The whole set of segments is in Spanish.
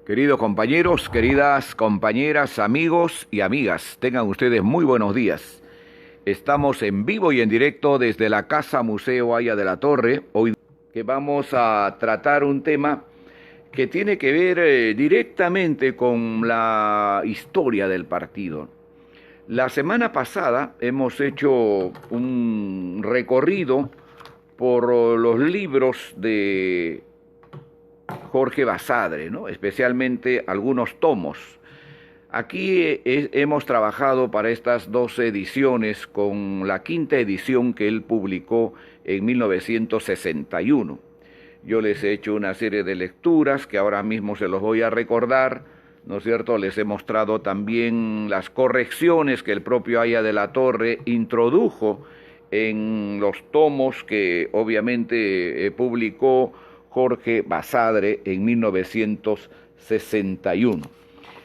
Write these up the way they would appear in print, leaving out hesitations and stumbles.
Queridos compañeros, queridas compañeras, amigos y amigas, tengan ustedes muy buenos días. Estamos en vivo y en directo desde la Casa Museo Haya de la Torre, hoy que vamos a tratar un tema que tiene que ver directamente con la historia del partido. La semana pasada hemos hecho un recorrido por los libros de Jorge Basadre, ¿no? Especialmente algunos tomos. Aquí hemos trabajado para estas 12 ediciones con la quinta edición que él publicó en 1961. Yo les he hecho una serie de lecturas que ahora mismo se los voy a recordar, ¿no es cierto? Les he mostrado también las correcciones que el propio Haya de la Torre introdujo en los tomos que obviamente publicó Jorge Basadre en 1961.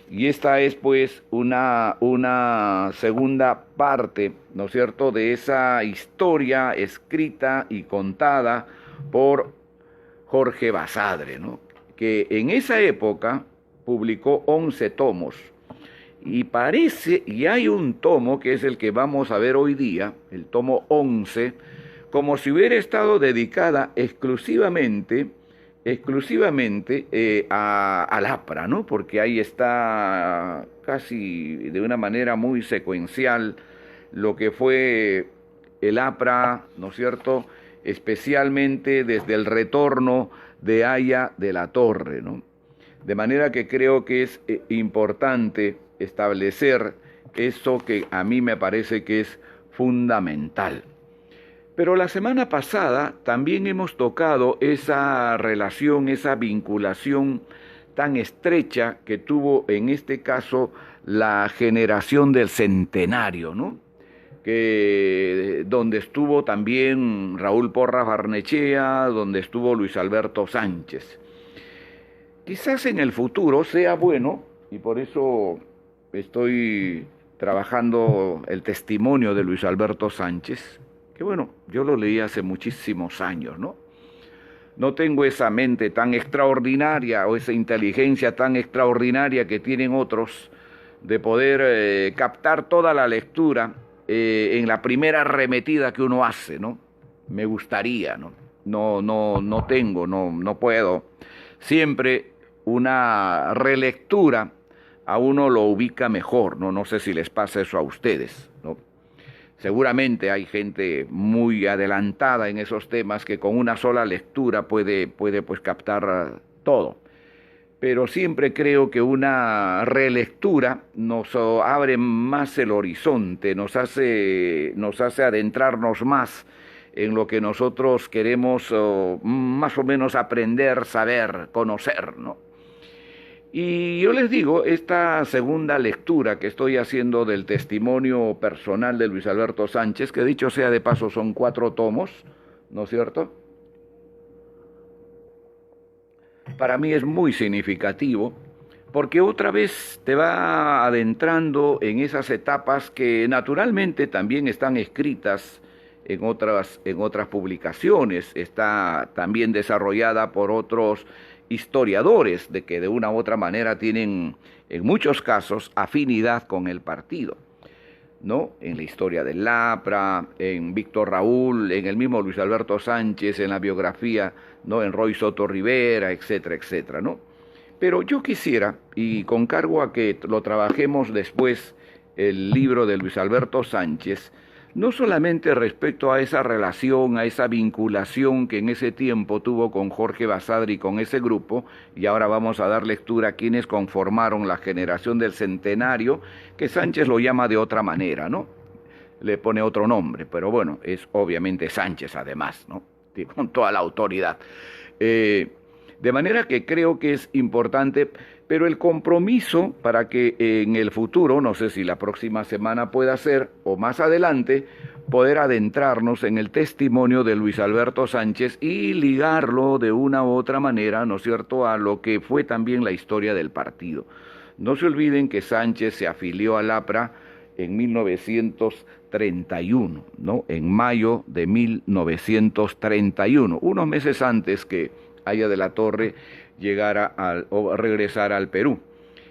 Y esta es pues una segunda parte, ¿no es cierto?, de esa historia escrita y contada por Jorge Basadre, ¿no?, que en esa época publicó 11 tomos. Y parece, y hay un tomo que es el que vamos a ver hoy día, el tomo 11, como si hubiera estado dedicada exclusivamente al APRA, ¿no? Porque ahí está casi de una manera muy secuencial lo que fue el APRA, ¿no es cierto?, especialmente desde el retorno de Haya de la Torre, ¿no? De manera que creo que es importante establecer eso que a mí me parece que es fundamental. Pero la semana pasada también hemos tocado esa relación, esa vinculación tan estrecha que tuvo en este caso la generación del centenario, ¿no?, que donde estuvo también Raúl Porras Barnechea, donde estuvo Luis Alberto Sánchez. Quizás en el futuro sea bueno, y por eso estoy trabajando el testimonio de Luis Alberto Sánchez, que bueno, yo lo leí hace muchísimos años, ¿no? No tengo esa mente tan extraordinaria o esa inteligencia tan extraordinaria que tienen otros de poder captar toda la lectura en la primera arremetida que uno hace, ¿no? Me gustaría, ¿no? No tengo, no puedo. Siempre una relectura a uno lo ubica mejor, ¿no? No sé si les pasa eso a ustedes, ¿no? Seguramente hay gente muy adelantada en esos temas que con una sola lectura puede pues captar todo. Pero siempre creo que una relectura nos abre más el horizonte, nos hace adentrarnos más en lo que nosotros queremos más o menos aprender, saber, conocer, ¿no? Y yo les digo, esta segunda lectura que estoy haciendo del testimonio personal de Luis Alberto Sánchez, que dicho sea de paso son 4 tomos, ¿no es cierto?, para mí es muy significativo, porque otra vez te va adentrando en esas etapas que naturalmente también están escritas en otras publicaciones, está también desarrollada por otros historiadores de que de una u otra manera tienen en muchos casos afinidad con el partido, ¿no? En la historia del APRA, en Víctor Raúl, en el mismo Luis Alberto Sánchez, en la biografía, ¿no?, en Roy Soto Rivera, etcétera, etcétera, ¿no? Pero yo quisiera, y con cargo a que lo trabajemos después, el libro de Luis Alberto Sánchez, no solamente respecto a esa relación, a esa vinculación que en ese tiempo tuvo con Jorge Basadre y con ese grupo, y ahora vamos a dar lectura a quienes conformaron la generación del centenario, que Sánchez lo llama de otra manera, ¿no? Le pone otro nombre, pero bueno, es obviamente Sánchez además, ¿no?, con toda la autoridad. De manera que creo que es importante, pero el compromiso para que en el futuro, no sé si la próxima semana pueda ser, o más adelante, poder adentrarnos en el testimonio de Luis Alberto Sánchez y ligarlo de una u otra manera, ¿no es cierto?, a lo que fue también la historia del partido. No se olviden que Sánchez se afilió al APRA en 1931, ¿no?, en mayo de 1931, unos meses antes que Haya de la Torre llegara o regresara al Perú.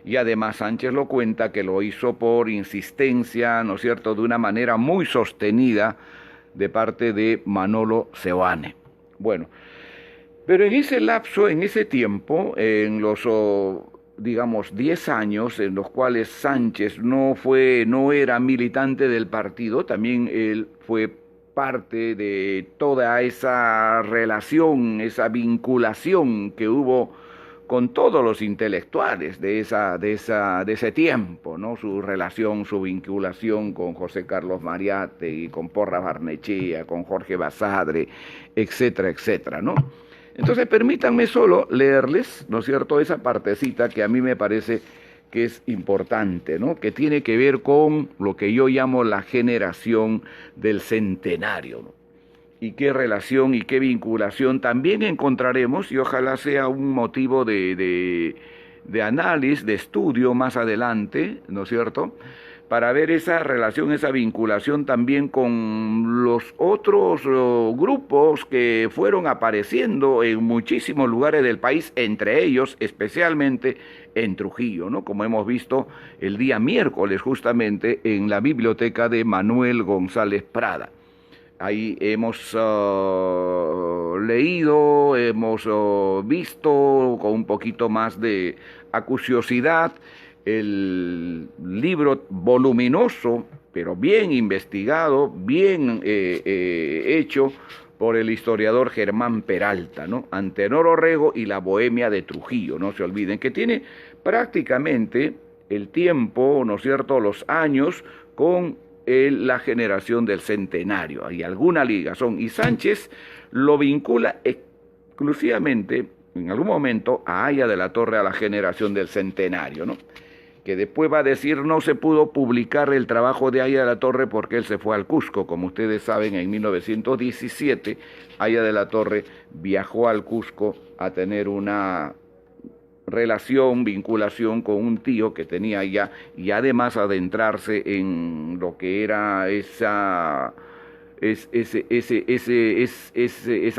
Y además Sánchez lo cuenta que lo hizo por insistencia, ¿no es cierto?, de una manera muy sostenida de parte de Manolo Seoane. Bueno, pero en ese lapso, en ese tiempo, en los, digamos, 10 años en los cuales Sánchez no era militante del partido, también él fue parte de toda esa relación, esa vinculación que hubo con todos los intelectuales de ese tiempo, ¿no? Su relación, su vinculación con José Carlos Mariátegui, con Porras Barnechea, con Jorge Basadre, etcétera, etcétera, ¿no? Entonces permítanme solo leerles, ¿no es cierto?, esa partecita que a mí me parece que es importante, ¿no?, que tiene que ver con lo que yo llamo la generación del centenario, ¿no? Y qué relación y qué vinculación también encontraremos, y ojalá sea un motivo de análisis, de estudio más adelante, ¿no es cierto?, para ver esa relación, esa vinculación también con los otros grupos que fueron apareciendo en muchísimos lugares del país, entre ellos especialmente en Trujillo, ¿no?, como hemos visto el día miércoles justamente en la biblioteca de Manuel González Prada. Ahí hemos leído, hemos visto con un poquito más de acuciosidad el libro voluminoso, pero bien investigado, bien hecho por el historiador Germán Peralta, ¿no?, Antenor Orrego y la Bohemia de Trujillo, no se olviden, que tiene prácticamente el tiempo, ¿no es cierto?, los años con la generación del centenario. Hay alguna ligazón, y Sánchez lo vincula exclusivamente, en algún momento, a Haya de la Torre, a la generación del centenario, ¿no?, que después va a decir no se pudo publicar el trabajo de Haya de la Torre porque él se fue al Cusco. Como ustedes saben, en 1917, Haya de la Torre viajó al Cusco a tener una relación, vinculación con un tío que tenía allá, y además adentrarse en lo que era esa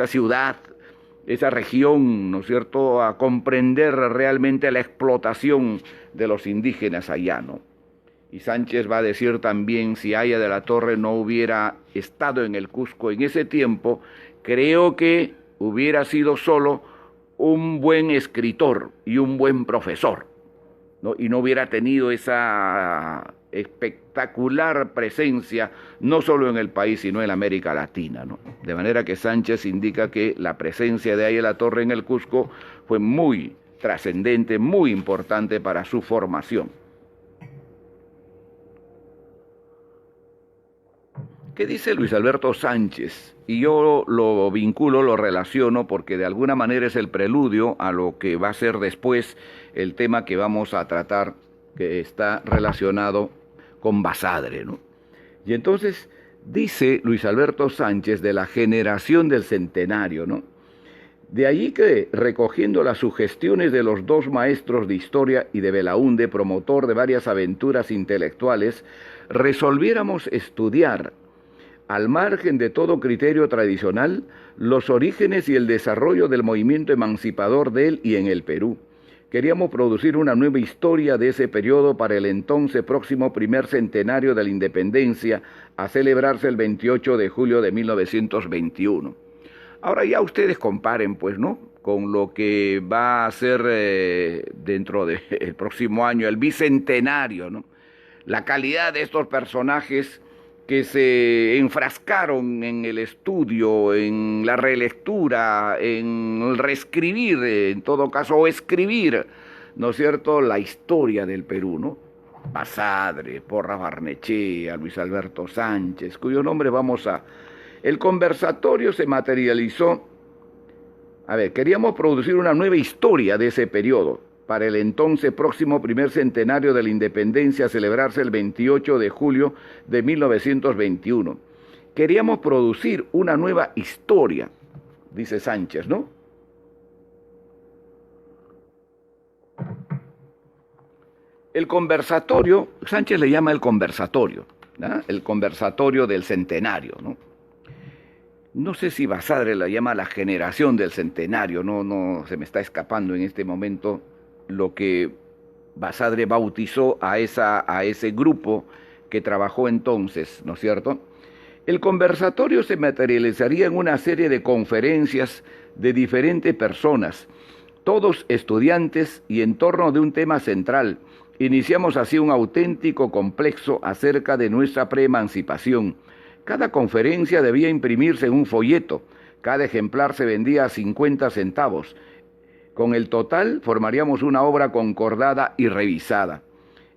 ciudad, esa región, ¿no es cierto?, a comprender realmente la explotación de los indígenas allá, ¿no? Y Sánchez va a decir también, si Haya de la Torre no hubiera estado en el Cusco en ese tiempo, creo que hubiera sido solo un buen escritor y un buen profesor, ¿no?, y no hubiera tenido esa espectacular presencia, no solo en el país, sino en América Latina, ¿no? De manera que Sánchez indica que la presencia de Haya de la Torre en el Cusco fue muy trascendente, muy importante para su formación. ¿Qué dice Luis Alberto Sánchez? Y yo lo vinculo, lo relaciono, porque de alguna manera es el preludio a lo que va a ser después el tema que vamos a tratar, que está relacionado con Basadre, ¿no? Y entonces dice Luis Alberto Sánchez de la generación del centenario, ¿no? De allí que, recogiendo las sugestiones de los dos maestros de historia y de Belaúnde, promotor de varias aventuras intelectuales, resolviéramos estudiar, al margen de todo criterio tradicional, los orígenes y el desarrollo del movimiento emancipador de él y en el Perú. Queríamos producir una nueva historia de ese periodo para el entonces próximo primer centenario de la independencia, a celebrarse el 28 de julio de 1921. Ahora ya ustedes comparen, pues, ¿no?, con lo que va a ser dentro del próximo año, el bicentenario, ¿no?, la calidad de estos personajes que se enfrascaron en el estudio, en la relectura, en el reescribir, en todo caso, o escribir, ¿no es cierto?, la historia del Perú, ¿no? Basadre, Porras Barnechea, Luis Alberto Sánchez, cuyo nombre vamos a... El conversatorio se materializó, queríamos producir una nueva historia de ese periodo, para el entonces próximo primer centenario de la independencia, a celebrarse el 28 de julio de 1921. Queríamos producir una nueva historia, dice Sánchez, ¿no? El conversatorio, Sánchez le llama el conversatorio, ¿no?, el conversatorio del centenario, ¿no? no sé si Basadre la llama la generación del centenario, no se me está escapando en este momento lo que Basadre bautizó a ese grupo que trabajó entonces, ¿no es cierto? El conversatorio se materializaría en una serie de conferencias de diferentes personas, todos estudiantes y en torno de un tema central. Iniciamos así un auténtico complejo acerca de nuestra preemancipación. Cada conferencia debía imprimirse en un folleto. Cada ejemplar se vendía a 50 centavos. Con el total formaríamos una obra concordada y revisada.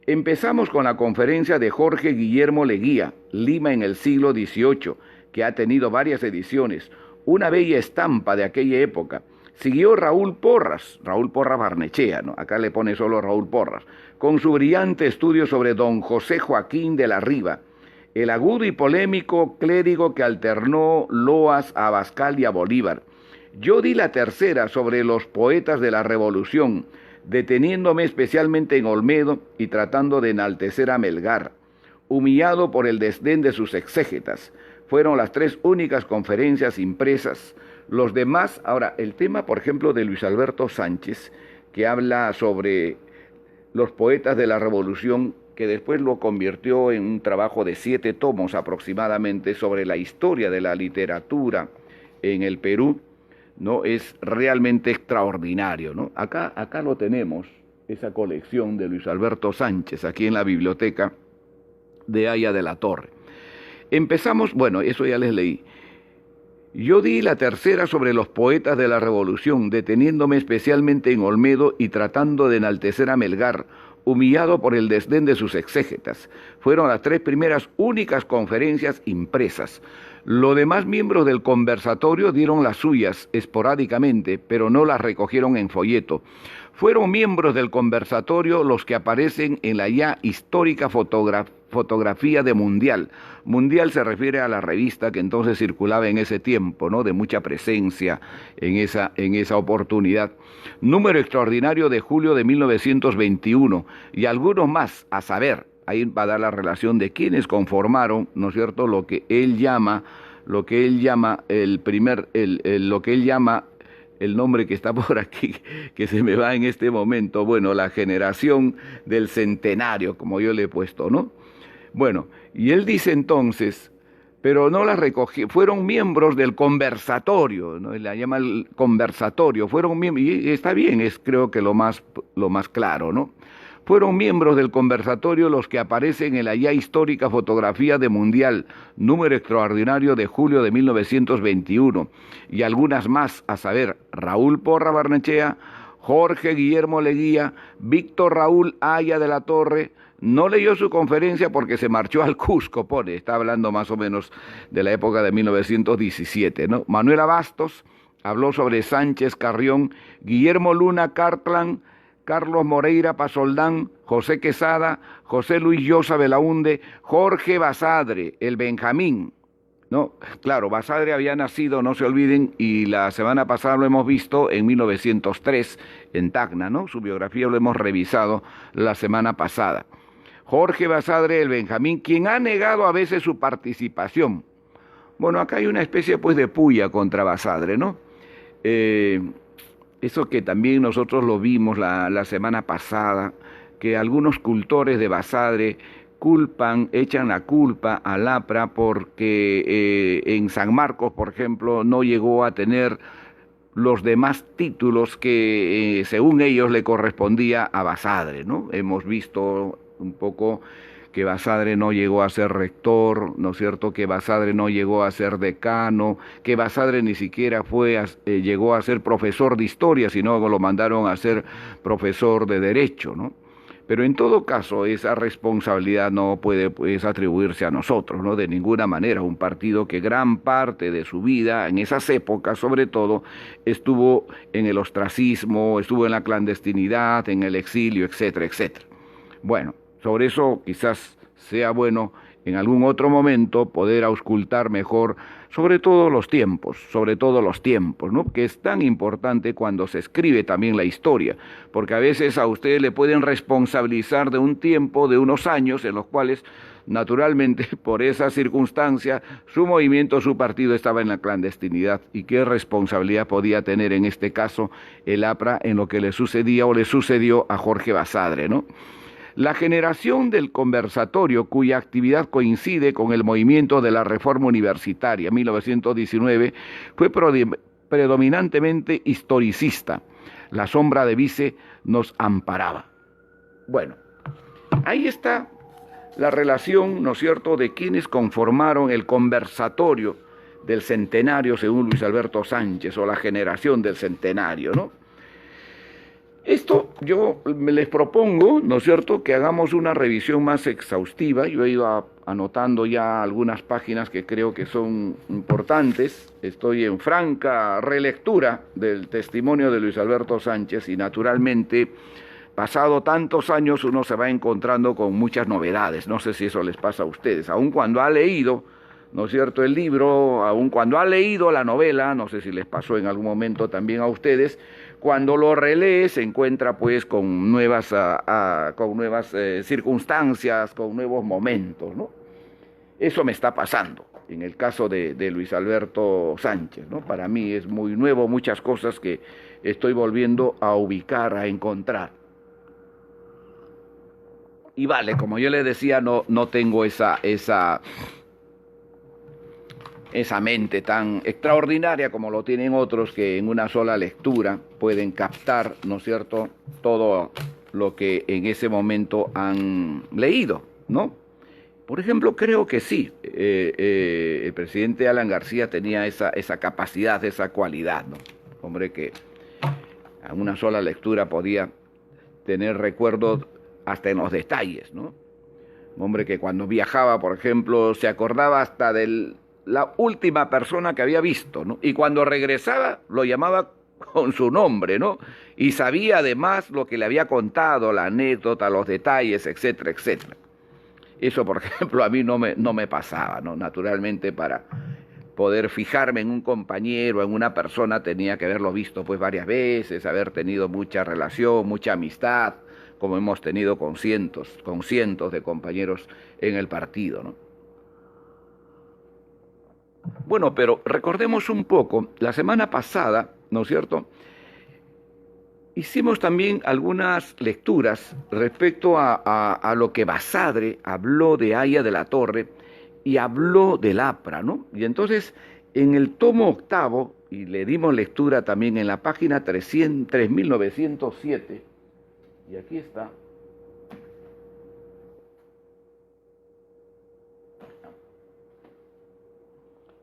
Empezamos con la conferencia de Jorge Guillermo Leguía, Lima en el siglo XVIII, que ha tenido varias ediciones, una bella estampa de aquella época. Siguió Raúl Porras Barnechea, ¿no? Acá le pone solo Raúl Porras, con su brillante estudio sobre don José Joaquín de la Riva, el agudo y polémico clérigo que alternó loas a Abascal y a Bolívar. Yo di la tercera sobre los poetas de la Revolución, deteniéndome especialmente en Olmedo y tratando de enaltecer a Melgar, humillado por el desdén de sus exégetas. Fueron las tres únicas conferencias impresas. Los demás, ahora, el tema, por ejemplo, de Luis Alberto Sánchez, que habla sobre los poetas de la Revolución, que después lo convirtió en un trabajo de 7 tomos aproximadamente sobre la historia de la literatura en el Perú, ¿no? Es realmente extraordinario, ¿no? Acá lo tenemos, esa colección de Luis Alberto Sánchez, aquí en la biblioteca de Haya de la Torre. Empezamos, bueno, eso ya les leí. Yo di la tercera sobre los poetas de la Revolución, deteniéndome especialmente en Olmedo y tratando de enaltecer a Melgar, humillado por el desdén de sus exégetas. Fueron las tres primeras únicas conferencias impresas. Los demás miembros del conversatorio dieron las suyas esporádicamente, pero no las recogieron en folleto. Fueron miembros del conversatorio los que aparecen en la ya histórica fotografía de Mundial. Mundial se refiere a la revista que entonces circulaba en ese tiempo, ¿no? De mucha presencia en esa oportunidad. Número extraordinario de julio de 1921 y algunos más, a saber, ahí va a dar la relación de quienes conformaron, ¿no es cierto?, lo que él llama el nombre que está por aquí, que se me va en este momento, bueno, la generación del centenario, como yo le he puesto, ¿no? Bueno, y él dice entonces, pero no las recogí, fueron miembros del conversatorio, ¿no? La llama el conversatorio, fueron miembros, y está bien, es creo que lo más claro, ¿no? Fueron miembros del conversatorio los que aparecen en la ya histórica fotografía de Mundial, número extraordinario de julio de 1921, y algunas más, a saber, Raúl Porras Barnechea, Jorge Guillermo Leguía, Víctor Raúl Haya de la Torre. No leyó su conferencia porque se marchó al Cusco, pone, está hablando más o menos de la época de 1917, ¿no? Manuel Abastos habló sobre Sánchez Carrión, Guillermo Luna Cartlan, Carlos Moreira Pasoldán, José Quesada, José Luis Llosa Belaúnde, Jorge Basadre, el Benjamín, ¿no? Claro, Basadre había nacido, no se olviden, y la semana pasada lo hemos visto en 1903 en Tacna, ¿no? Su biografía lo hemos revisado la semana pasada. Jorge Basadre, el Benjamín, quien ha negado a veces su participación. Bueno, acá hay una especie pues de puya contra Basadre, ¿no? Eso que también nosotros lo vimos la semana pasada, que algunos cultores de Basadre echan la culpa al APRA porque en San Marcos, por ejemplo, no llegó a tener los demás títulos que según ellos le correspondía a Basadre, ¿no? Hemos visto un poco que Basadre no llegó a ser rector, ¿no es cierto?, que Basadre no llegó a ser decano, que Basadre ni siquiera llegó a ser profesor de historia, sino lo mandaron a ser profesor de derecho, ¿no? Pero en todo caso, esa responsabilidad no puede pues, atribuirse a nosotros, ¿no? De ninguna manera. Un partido que gran parte de su vida, en esas épocas sobre todo, estuvo en el ostracismo, estuvo en la clandestinidad, en el exilio, etcétera, etcétera. Bueno, sobre eso quizás sea bueno en algún otro momento poder auscultar mejor sobre todo los tiempos, ¿no? Que es tan importante cuando se escribe también la historia, porque a veces a ustedes le pueden responsabilizar de un tiempo, de unos años en los cuales naturalmente por esa circunstancia su movimiento, su partido estaba en la clandestinidad, y qué responsabilidad podía tener en este caso el APRA en lo que le sucedía o le sucedió a Jorge Basadre, ¿no? La generación del conversatorio, cuya actividad coincide con el movimiento de la reforma universitaria, 1919, fue predominantemente historicista. La sombra de Vice nos amparaba. Bueno, ahí está la relación, ¿no es cierto?, de quienes conformaron el conversatorio del centenario, según Luis Alberto Sánchez, o la generación del centenario, ¿no? Esto yo les propongo, ¿no es cierto?, que hagamos una revisión más exhaustiva. Yo he ido anotando ya algunas páginas que creo que son importantes. Estoy en franca relectura del testimonio de Luis Alberto Sánchez y naturalmente, pasado tantos años, uno se va encontrando con muchas novedades. No sé si eso les pasa a ustedes, aun cuando ha leído, ¿no es cierto?, el libro, aun cuando ha leído la novela, no sé si les pasó en algún momento también a ustedes. Cuando lo relee se encuentra pues con nuevas circunstancias, con nuevos momentos, ¿no? Eso me está pasando en el caso de Luis Alberto Sánchez, ¿no? Para mí es muy nuevo, muchas cosas que estoy volviendo a ubicar, a encontrar. Y vale, como yo les decía, no tengo esa mente tan extraordinaria como lo tienen otros, que en una sola lectura pueden captar, ¿no es cierto?, todo lo que en ese momento han leído, ¿no? Por ejemplo, creo que sí, el presidente Alan García tenía esa capacidad, esa cualidad, ¿no? Hombre que a una sola lectura podía tener recuerdos hasta en los detalles, ¿no? Hombre que cuando viajaba, por ejemplo, se acordaba hasta de la última persona que había visto, ¿no? Y cuando regresaba lo llamaba con su nombre, ¿no? Y sabía además lo que le había contado, la anécdota, los detalles, etcétera, etcétera. Eso, por ejemplo, a mí no me pasaba, ¿no? Naturalmente, para poder fijarme en un compañero, en una persona, tenía que haberlo visto pues varias veces, haber tenido mucha relación, mucha amistad, como hemos tenido con cientos de compañeros en el partido, ¿no? Bueno, pero recordemos un poco, la semana pasada, ¿no es cierto?, hicimos también algunas lecturas respecto a lo que Basadre habló de Haya de la Torre y habló del APRA, ¿no? Y entonces, en el tomo octavo, y le dimos lectura también en la página 3907, y aquí está.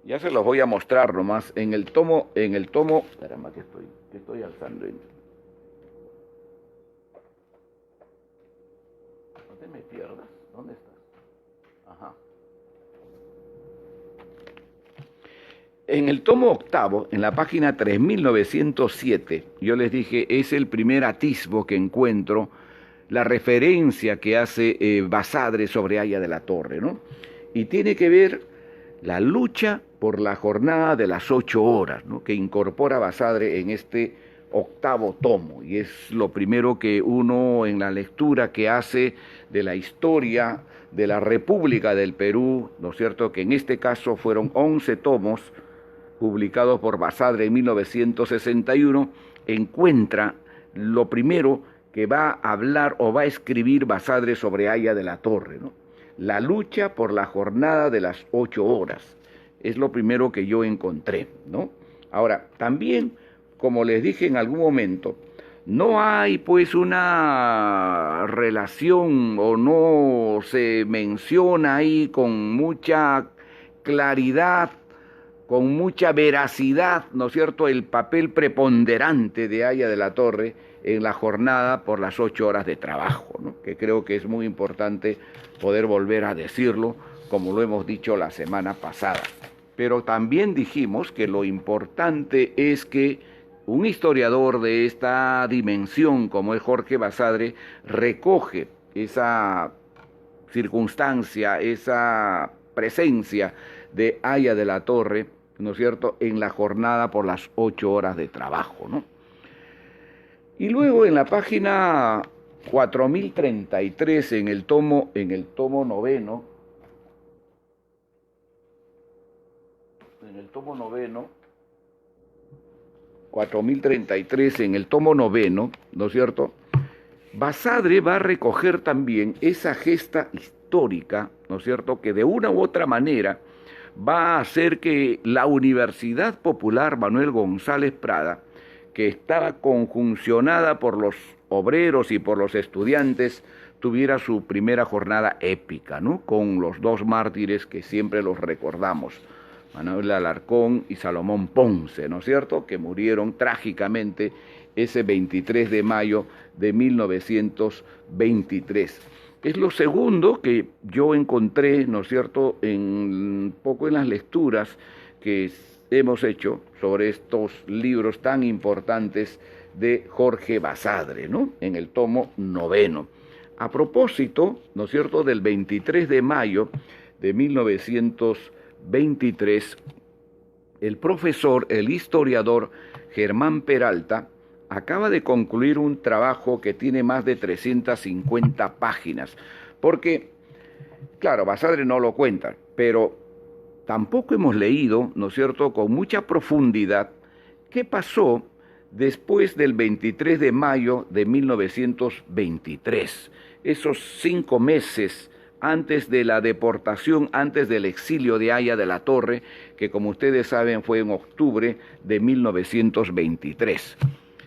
Ya se los voy a mostrar nomás en el tomo, caramba, que estoy alzando. No te me pierdas, ¿dónde estás? Ajá. En el tomo octavo, en la página 3907, yo les dije, es el primer atisbo que encuentro, la referencia que hace Basadre sobre Haya de la Torre, ¿no? Y tiene que ver la lucha por la jornada de las 8 horas, ¿no?, que incorpora Basadre en este octavo tomo, y es lo primero que uno en la lectura que hace de la historia de la República del Perú, ¿no es cierto?, que en este caso fueron 11 tomos publicados por Basadre en 1961, encuentra lo primero que va a hablar o va a escribir Basadre sobre Haya de la Torre, ¿no? La lucha por la jornada de las 8 horas. Es lo primero que yo encontré, ¿no? Ahora, también, como les dije en algún momento, no hay pues una relación o no se menciona ahí con mucha claridad, con mucha veracidad, ¿no es cierto?, el papel preponderante de Haya de la Torre en la jornada por las 8 horas de trabajo, ¿no?, que creo que es muy importante poder volver a decirlo, como lo hemos dicho la semana pasada. Pero también dijimos que lo importante es que un historiador de esta dimensión, como es Jorge Basadre, recoge esa circunstancia, esa presencia de Haya de la Torre, ¿no es cierto?, en la jornada por las 8 horas de trabajo, ¿no? Y luego en la página 4033, en el tomo noveno, en el tomo noveno, 4033, en el tomo noveno, ¿no es cierto?, Basadre va a recoger también esa gesta histórica, ¿no es cierto?, que de una u otra manera va a hacer que la Universidad Popular Manuel González Prada, que estaba conjuncionada por los obreros y por los estudiantes, tuviera su primera jornada épica, ¿no?, con los dos mártires que siempre los recordamos, Manuel Alarcón y Salomón Ponce, ¿no es cierto?, que murieron trágicamente ese 23 de mayo de 1923. Es lo segundo que yo encontré, ¿no es cierto?, un poco en las lecturas que hemos hecho sobre estos libros tan importantes de Jorge Basadre, ¿no?, en el tomo noveno. A propósito, ¿no es cierto?, del 23 de mayo de 1923, el profesor, el historiador Germán Peralta, acaba de concluir un trabajo que tiene más de 350 páginas, porque, claro, Basadre no lo cuenta, pero tampoco hemos leído, ¿no es cierto?, con mucha profundidad, qué pasó después del 23 de mayo de 1923, esos 5 meses antes de la deportación, antes del exilio de Haya de la Torre, que como ustedes saben fue en octubre de 1923.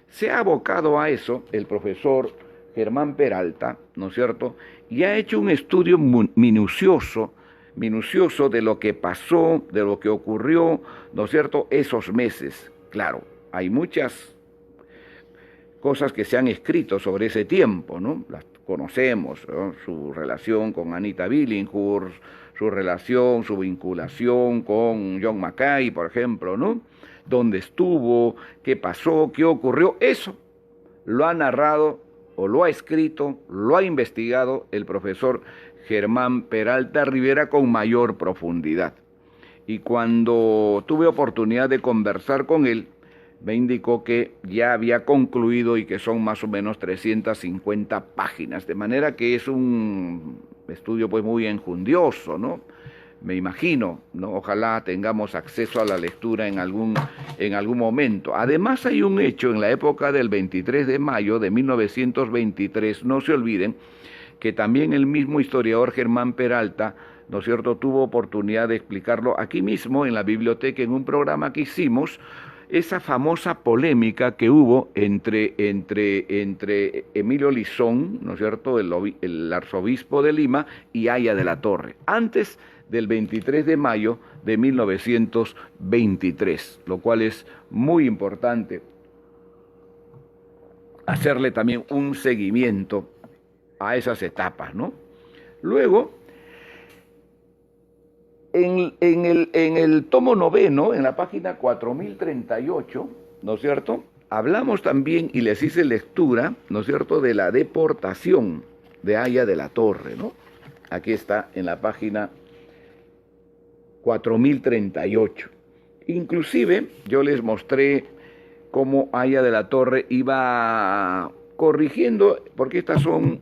Se ha abocado a eso el profesor Germán Peralta, ¿no es cierto?, y ha hecho un estudio minucioso de lo que pasó, de lo que ocurrió, ¿no es cierto?, esos meses. Claro, hay muchas cosas que se han escrito sobre ese tiempo, ¿no? Las conocemos, ¿no?, su relación con Anita Billinghurst, su relación, su vinculación con John Mackay, por ejemplo, ¿no?, dónde estuvo, qué pasó, qué ocurrió. Eso lo ha narrado o lo ha escrito, lo ha investigado el profesor Germán Peralta Rivera con mayor profundidad. Y cuando tuve oportunidad de conversar con él, me indicó que ya había concluido y que son más o menos 350 páginas, de manera que es un estudio pues muy enjundioso, ¿no? Me imagino, ¿no? Ojalá tengamos acceso a la lectura en algún momento. Además hay un hecho en la época del 23 de mayo de 1923, no se olviden, que también el mismo historiador Germán Peralta, ¿no es cierto?, tuvo oportunidad de explicarlo aquí mismo en la biblioteca en un programa que hicimos, esa famosa polémica que hubo entre Emilio Lizón, ¿no es cierto?, el arzobispo de Lima, y Haya de la Torre, antes del 23 de mayo de 1923, lo cual es muy importante hacerle también un seguimiento a esas etapas, ¿no? Luego, en el tomo noveno, en la página 4038, ¿no es cierto?, hablamos también, y les hice lectura, ¿no es cierto?, de la deportación de Haya de la Torre, ¿no? Aquí está en la página 4038. Inclusive yo les mostré cómo Haya de la Torre iba corrigiendo, porque estas son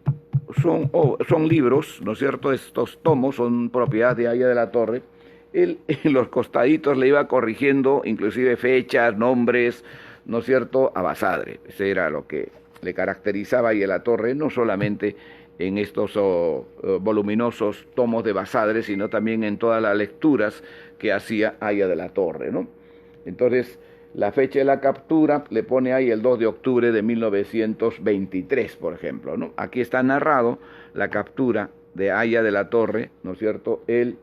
libros, ¿no es cierto?, estos tomos son propiedad de Haya de la Torre. Él en los costaditos le iba corrigiendo inclusive fechas, nombres, ¿no es cierto?, a Basadre. Ese era lo que le caracterizaba a Haya de la Torre, no solamente en estos voluminosos tomos de Basadre, sino también en todas las lecturas que hacía Haya de la Torre, ¿no? Entonces, la fecha de la captura le pone ahí el 2 de octubre de 1923, por ejemplo, ¿no? Aquí está narrado la captura de Haya de la Torre, ¿no es cierto?, él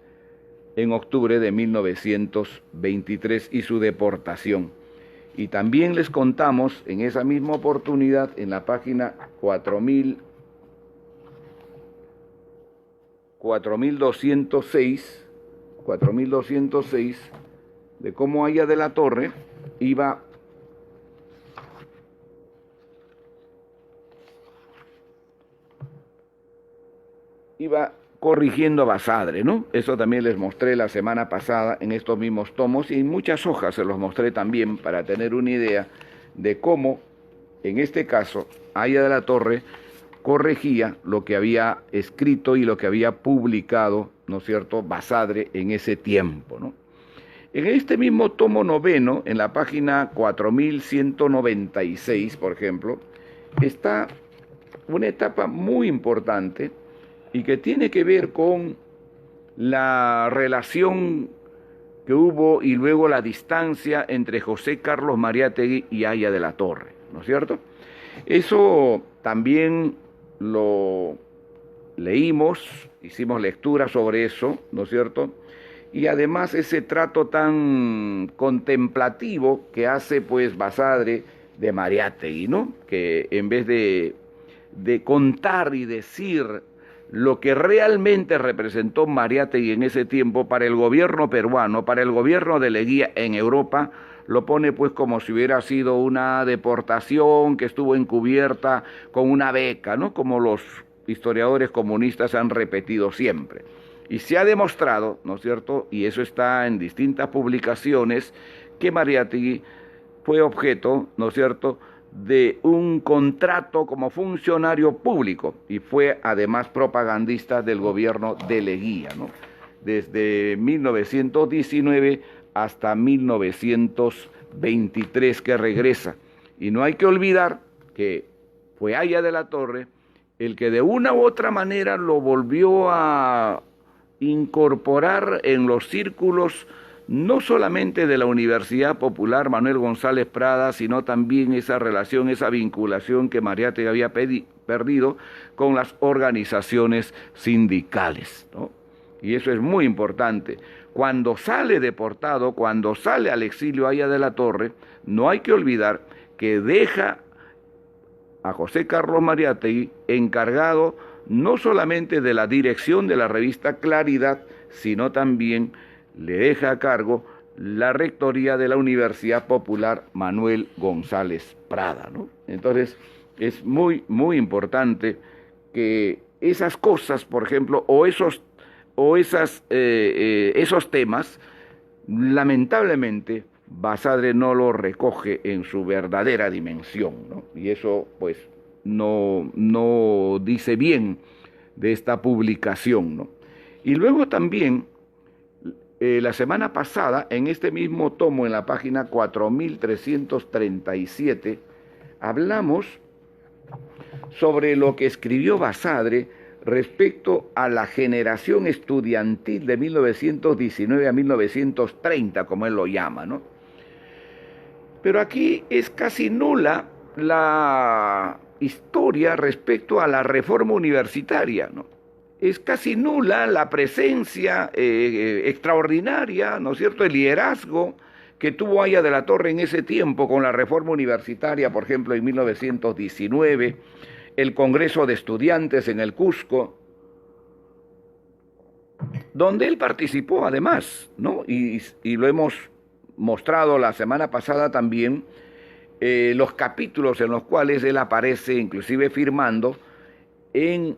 en octubre de 1923 y su deportación. Y también les contamos en esa misma oportunidad, en la página 4206, de cómo Haya de la Torre iba corrigiendo a Basadre, ¿no? Eso también les mostré la semana pasada en estos mismos tomos y en muchas hojas se los mostré también para tener una idea de cómo, en este caso, Haya de la Torre corregía lo que había escrito y lo que había publicado, ¿no es cierto?, Basadre en ese tiempo, ¿no? En este mismo tomo noveno, en la página 4196, por ejemplo, está una etapa muy importante y que tiene que ver con la relación que hubo y luego la distancia entre José Carlos Mariátegui y Haya de la Torre, ¿no es cierto? Eso también lo leímos, hicimos lectura sobre eso, ¿no es cierto? Y además ese trato tan contemplativo que hace pues Basadre de Mariátegui, ¿no? Que en vez de contar y decir lo que realmente representó Mariátegui en ese tiempo para el gobierno peruano, para el gobierno de Leguía en Europa, lo pone pues como si hubiera sido una deportación que estuvo encubierta con una beca, ¿no? Como los historiadores comunistas han repetido siempre. Y se ha demostrado, ¿no es cierto?, y eso está en distintas publicaciones, que Mariátegui fue objeto, ¿no es cierto?, de un contrato como funcionario público y fue además propagandista del gobierno de Leguía, ¿no? Desde 1919 hasta 1923 que regresa. Y no hay que olvidar que fue Haya de la Torre el que de una u otra manera lo volvió a incorporar en los círculos no solamente de la Universidad Popular Manuel González Prada, sino también esa relación, esa vinculación que Mariátegui había perdido con las organizaciones sindicales, ¿no? Y eso es muy importante. Cuando sale deportado, cuando sale al exilio Haya de la Torre, no hay que olvidar que deja a José Carlos Mariátegui encargado no solamente de la dirección de la revista Claridad, sino también le deja a cargo la rectoría de la Universidad Popular Manuel González Prada, ¿no? Entonces, es muy, muy importante que esas cosas, por ejemplo, esos temas, lamentablemente, Basadre no lo recoge en su verdadera dimensión, ¿no? Y eso, pues, no dice bien de esta publicación, ¿no? Y luego también, la semana pasada, en este mismo tomo, en la página 4337, hablamos sobre lo que escribió Basadre respecto a la generación estudiantil de 1919 a 1930, como él lo llama, ¿no? Pero aquí es casi nula la historia respecto a la reforma universitaria, ¿no? Es casi nula la presencia extraordinaria, ¿no es cierto?, el liderazgo que tuvo Haya de la Torre en ese tiempo con la reforma universitaria, por ejemplo, en 1919, el Congreso de Estudiantes en el Cusco, donde él participó además, ¿no? Y lo hemos mostrado la semana pasada también, los capítulos en los cuales él aparece inclusive firmando en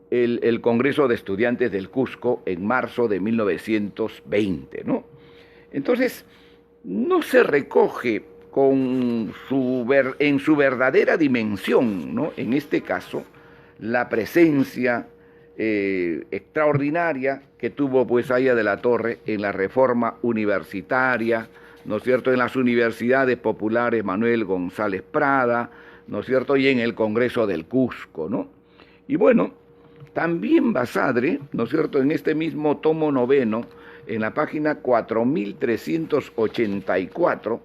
el Congreso de Estudiantes del Cusco en marzo de 1920, ¿no? Entonces, no se recoge en su verdadera dimensión, ¿no? En este caso, la presencia extraordinaria que tuvo pues Haya de la Torre en la reforma universitaria, ¿no es cierto?, en las universidades populares Manuel González Prada, ¿no es cierto?, y en el Congreso del Cusco, ¿no? Y bueno, también Basadre, ¿no es cierto?, en este mismo tomo noveno, en la página 4384,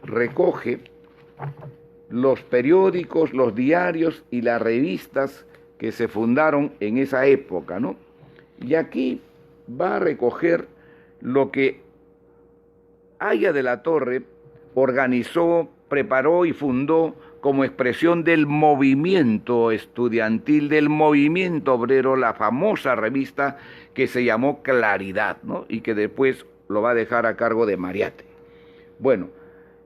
recoge los periódicos, los diarios y las revistas que se fundaron en esa época, ¿no? Y aquí va a recoger lo que Haya de la Torre organizó, preparó y fundó como expresión del movimiento estudiantil, del movimiento obrero, la famosa revista que se llamó Claridad, ¿no? Y que después lo va a dejar a cargo de Mariátegui. Bueno,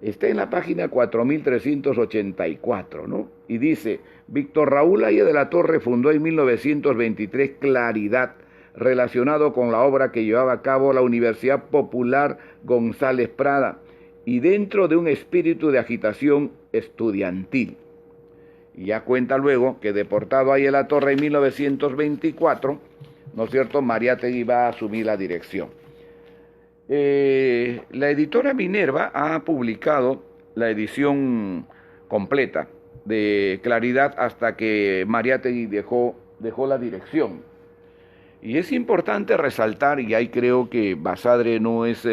está en la página 4384, ¿no? Y dice: Víctor Raúl Haya de la Torre fundó en 1923 Claridad, relacionado con la obra que llevaba a cabo la Universidad Popular González Prada y dentro de un espíritu de agitación estudiantil. Y ya cuenta luego que deportado ahí a la Torre en 1924, ¿no es cierto?, Mariátegui va a asumir la dirección. La editora Minerva ha publicado la edición completa de Claridad hasta que Mariátegui dejó la dirección. Y es importante resaltar, y ahí creo que Basadre no es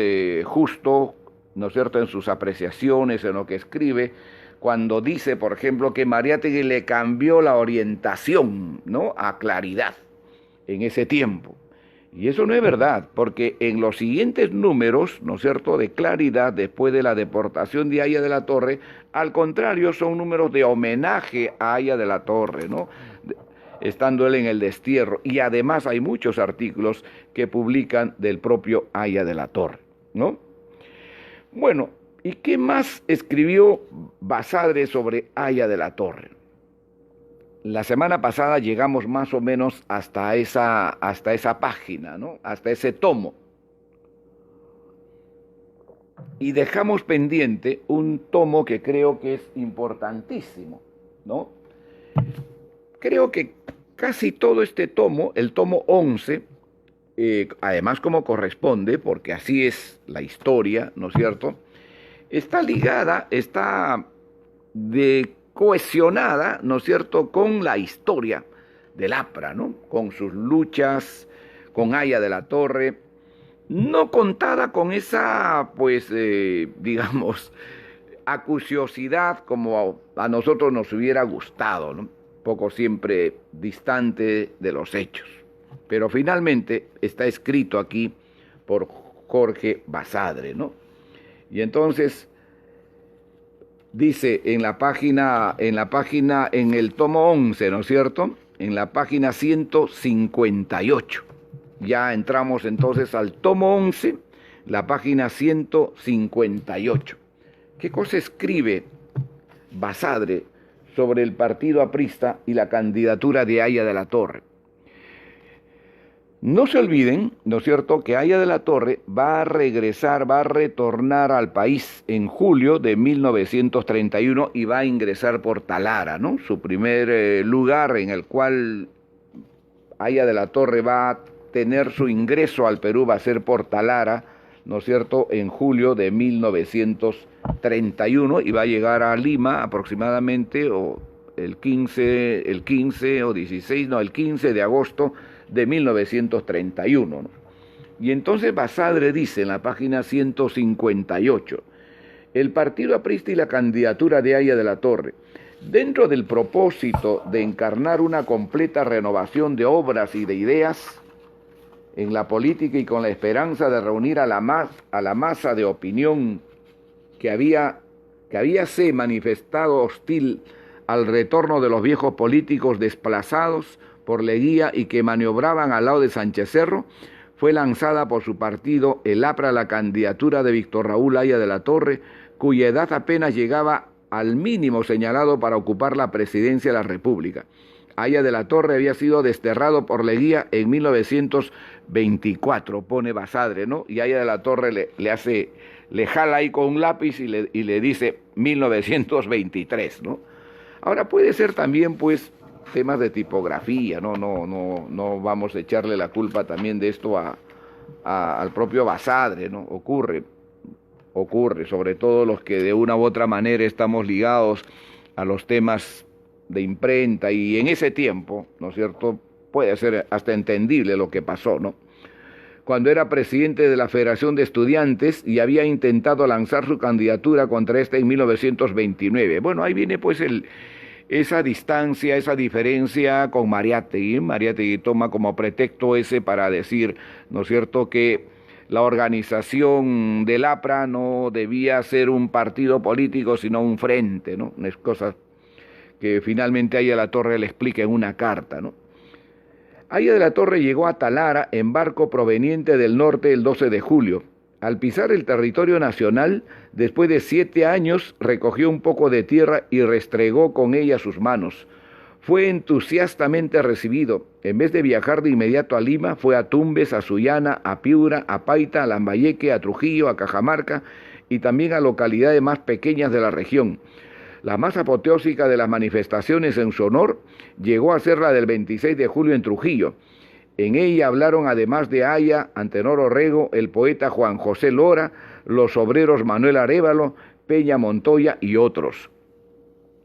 justo, ¿no es cierto?, en sus apreciaciones, en lo que escribe, cuando dice, por ejemplo, que Mariátegui le cambió la orientación, ¿no?, a Claridad en ese tiempo. Y eso no es verdad, porque en los siguientes números, ¿no es cierto?, de Claridad, después de la deportación de Aya de la Torre, al contrario, son números de homenaje a Aya de la Torre, ¿no?, estando él en el destierro. Y además hay muchos artículos que publican del propio Aya de la Torre, ¿no? Bueno, ¿y qué más escribió Basadre sobre Aya de la Torre? La semana pasada llegamos más o menos hasta esa página, ¿no?, hasta ese tomo. Y dejamos pendiente un tomo que creo que es importantísimo, ¿no? Creo que casi todo este tomo, el tomo 11, además como corresponde, porque así es la historia, ¿no es cierto?, está ligada, está cohesionada, ¿no es cierto?, con la historia del APRA, ¿no?, con sus luchas, con Aya de la Torre, no contada con esa, pues, digamos, acuciosidad como a nosotros nos hubiera gustado, ¿no?, poco siempre distante de los hechos. Pero finalmente está escrito aquí por Jorge Basadre, ¿no? Y entonces dice en el tomo 11, ¿no es cierto?, en la página 158. Ya entramos entonces al tomo 11, la página 158. ¿Qué cosa escribe Basadre sobre el partido aprista y la candidatura de Aya de la Torre? No se olviden, ¿no es cierto?, que Aya de la Torre va a retornar al país en julio de 1931 y va a ingresar por Talara, ¿no? Su primer lugar en el cual Aya de la Torre va a tener su ingreso al Perú va a ser por Talara, ¿no es cierto?, en julio de 1931 y va a llegar a Lima aproximadamente el 15 de agosto de 1931. ¿no? Y entonces Basadre dice en la página 158, el partido aprista y la candidatura de Aya de la Torre, dentro del propósito de encarnar una completa renovación de obras y de ideas en la política y con la esperanza de reunir a la masa de opinión que había se manifestado hostil al retorno de los viejos políticos desplazados por Leguía y que maniobraban al lado de Sánchez Cerro, fue lanzada por su partido el APRA la candidatura de Víctor Raúl Aya de la Torre, cuya edad apenas llegaba al mínimo señalado para ocupar la presidencia de la República. Aya de la Torre había sido desterrado por Leguía en 1924, pone Basadre, ¿no? Y Aya de la Torre le jala ahí con un lápiz y le dice 1923, ¿no? Ahora puede ser también, pues, temas de tipografía, no vamos a echarle la culpa también de esto al propio Basadre, ¿no? Ocurre, sobre todo los que de una u otra manera estamos ligados a los temas de imprenta, y en ese tiempo, ¿no es cierto?, puede ser hasta entendible lo que pasó, ¿no? Cuando era presidente de la Federación de Estudiantes y había intentado lanzar su candidatura contra esta en 1929. Bueno, ahí viene pues esa distancia, esa diferencia con Mariátegui. Mariátegui toma como pretexto ese para decir, ¿no es cierto?, que la organización del APRA no debía ser un partido político, sino un frente, ¿no? Es cosa que finalmente Aya de la Torre le explica en una carta, ¿no? Aya de la Torre llegó a Talara en barco proveniente del norte el 12 de julio. Al pisar el territorio nacional, después de 7 años, recogió un poco de tierra y restregó con ella sus manos. Fue entusiastamente recibido. En vez de viajar de inmediato a Lima, fue a Tumbes, a Sullana, a Piura, a Paita, a Lambayeque, a Trujillo, a Cajamarca y también a localidades más pequeñas de la región. La más apoteósica de las manifestaciones en su honor llegó a ser la del 26 de julio en Trujillo. En ella hablaron, además de Aya, Antenor Orrego, el poeta Juan José Lora, los obreros Manuel Arévalo, Peña Montoya y otros.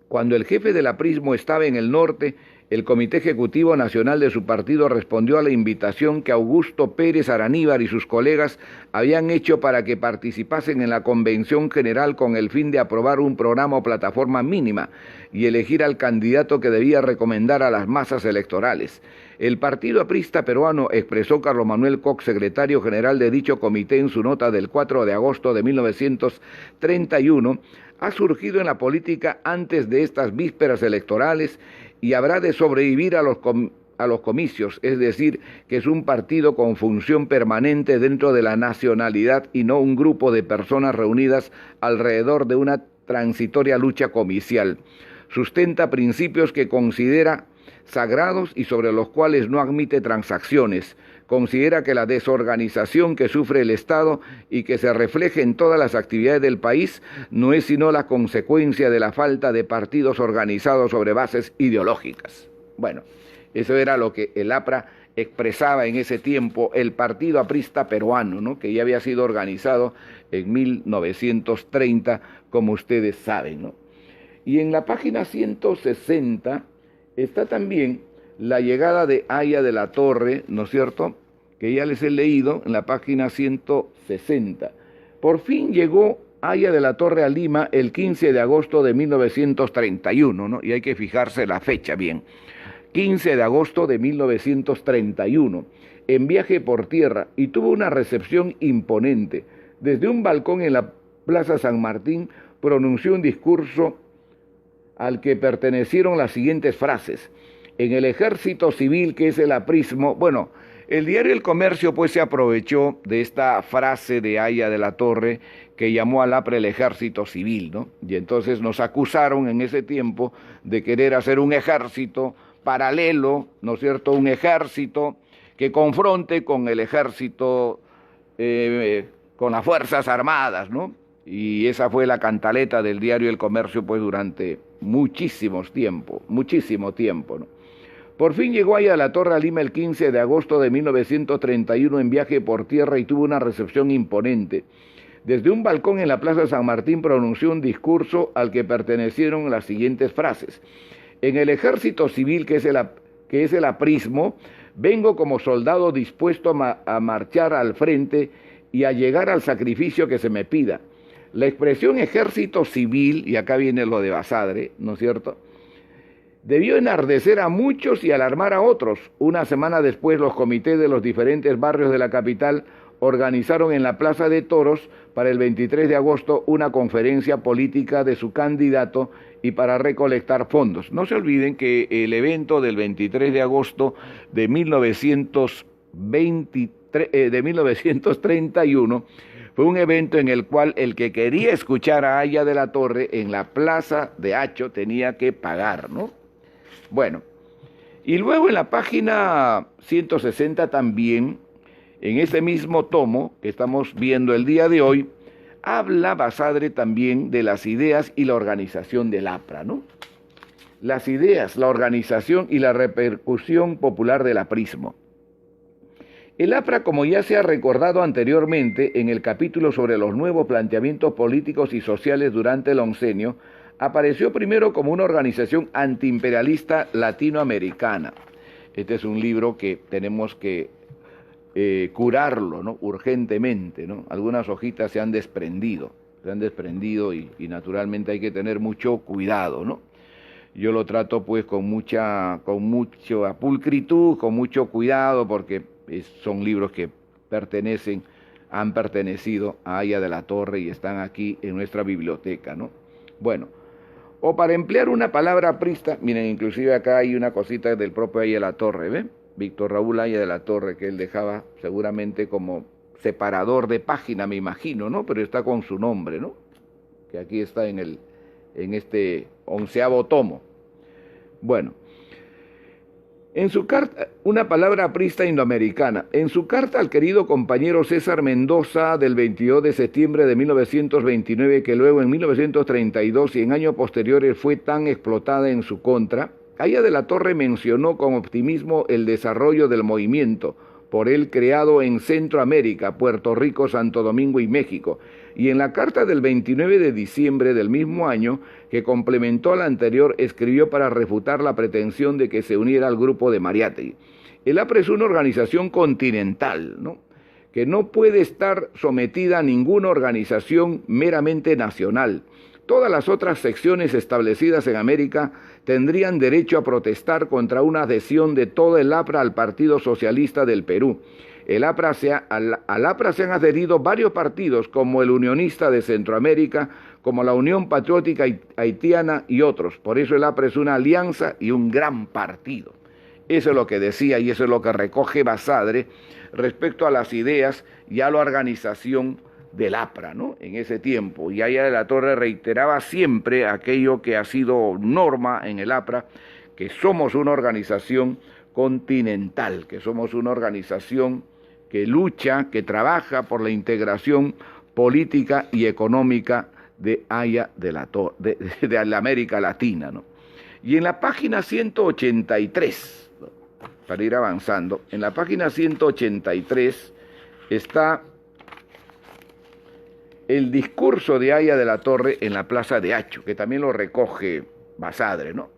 Cuando el jefe del aprismo estaba en el norte, el Comité Ejecutivo Nacional de su partido respondió a la invitación que Augusto Pérez Araníbar y sus colegas habían hecho para que participasen en la Convención General con el fin de aprobar un programa o plataforma mínima y elegir al candidato que debía recomendar a las masas electorales. El Partido Aprista Peruano, expresó Carlos Manuel Koch, secretario general de dicho comité en su nota del 4 de agosto de 1931, ha surgido en la política antes de estas vísperas electorales y habrá de sobrevivir a los comicios, es decir, que es un partido con función permanente dentro de la nacionalidad y no un grupo de personas reunidas alrededor de una transitoria lucha comicial. Sustenta principios que considera sagrados y sobre los cuales no admite transacciones. Considera que la desorganización que sufre el Estado y que se refleja en todas las actividades del país no es sino la consecuencia de la falta de partidos organizados sobre bases ideológicas. Bueno, eso era lo que el APRA expresaba en ese tiempo, el Partido Aprista Peruano, ¿no?, que ya había sido organizado en 1930, como ustedes saben, ¿no? Y en la página 160 está también la llegada de Aya de la Torre, ¿no es cierto?, que ya les he leído en la página 160. Por fin llegó Aya de la Torre a Lima el 15 de agosto de 1931, ¿no? Y hay que fijarse la fecha bien. 15 de agosto de 1931, en viaje por tierra, y tuvo una recepción imponente. Desde un balcón en la Plaza San Martín pronunció un discurso al que pertenecieron las siguientes frases: en el ejército civil, que es el aprismo. Bueno, el diario El Comercio pues se aprovechó de esta frase de Aya de la Torre, que llamó al APRA el ejército civil, ¿no? Y entonces nos acusaron en ese tiempo de querer hacer un ejército paralelo, ¿no es cierto?, un ejército que confronte con el ejército, con las Fuerzas Armadas, ¿no? Y esa fue la cantaleta del diario El Comercio pues durante muchísimo tiempo, ¿no? Por fin llegó Aya de la Torre a Lima el 15 de agosto de 1931 en viaje por tierra y tuvo una recepción imponente. Desde un balcón en la Plaza San Martín pronunció un discurso al que pertenecieron las siguientes frases: en el ejército civil, que es el aprismo, vengo como soldado dispuesto a marchar al frente y a llegar al sacrificio que se me pida. La expresión ejército civil, y acá viene lo de Basadre, ¿no es cierto?, debió enardecer a muchos y alarmar a otros. Una semana después, los comités de los diferentes barrios de la capital organizaron en la Plaza de Toros para el 23 de agosto una conferencia política de su candidato y para recolectar fondos. No se olviden que el evento del 23 de agosto de 1931 fue un evento en el cual el que quería escuchar a Aya de la Torre en la Plaza de Hacho tenía que pagar, ¿no? Bueno, y luego en la página 160 también, en ese mismo tomo que estamos viendo el día de hoy, habla Basadre también de las ideas y la organización del APRA, ¿no? Las ideas, la organización y la repercusión popular del aprismo. El APRA, como ya se ha recordado anteriormente en el capítulo sobre los nuevos planteamientos políticos y sociales durante el oncenio, apareció primero como una organización antiimperialista latinoamericana. Este es un libro que tenemos que curarlo, ¿no?, urgentemente, ¿no? Algunas hojitas se han desprendido y naturalmente hay que tener mucho cuidado, ¿no? Yo lo trato pues con mucha pulcritud, con mucho cuidado, porque son libros que han pertenecido a Aya de la Torre y están aquí en nuestra biblioteca, ¿no? Bueno, o para emplear una palabra aprista, miren, inclusive acá hay una cosita del propio Aya de la Torre, ¿ven? Víctor Raúl Aya de la Torre, que él dejaba seguramente como separador de página, me imagino, ¿no? Pero está con su nombre, ¿no? Que aquí está en este 11º tomo. Bueno, En su carta, una palabra aprista indoamericana, en su carta al querido compañero César Mendoza del 22 de septiembre de 1929, que luego en 1932 y en años posteriores fue tan explotada en su contra, Aya de la Torre mencionó con optimismo el desarrollo del movimiento, por él creado en Centroamérica, Puerto Rico, Santo Domingo y México, y en la carta del 29 de diciembre del mismo año, que complementó a la anterior, escribió para refutar la pretensión de que se uniera al grupo de Mariátegui. El APRA es una organización continental, ¿no?, que no puede estar sometida a ninguna organización meramente nacional. Todas las otras secciones establecidas en América tendrían derecho a protestar contra una adhesión de todo el APRA al Partido Socialista del Perú. Al APRA se han adherido varios partidos, como el Unionista de Centroamérica, como la Unión Patriótica Haitiana y otros. Por eso el APRA es una alianza y un gran partido. Eso es lo que decía y eso es lo que recoge Basadre respecto a las ideas y a la organización del APRA, ¿no?, en ese tiempo. Y Aya de la Torre reiteraba siempre aquello que ha sido norma en el APRA, que somos una organización continental, que somos una organización que lucha, que trabaja por la integración política y económica de Aya de la Torre, de la América Latina, ¿no? Y en la página 183, ¿no?, para ir avanzando, en la página 183 está el discurso de Aya de la Torre en la Plaza de Hacho, que también lo recoge Basadre, ¿no?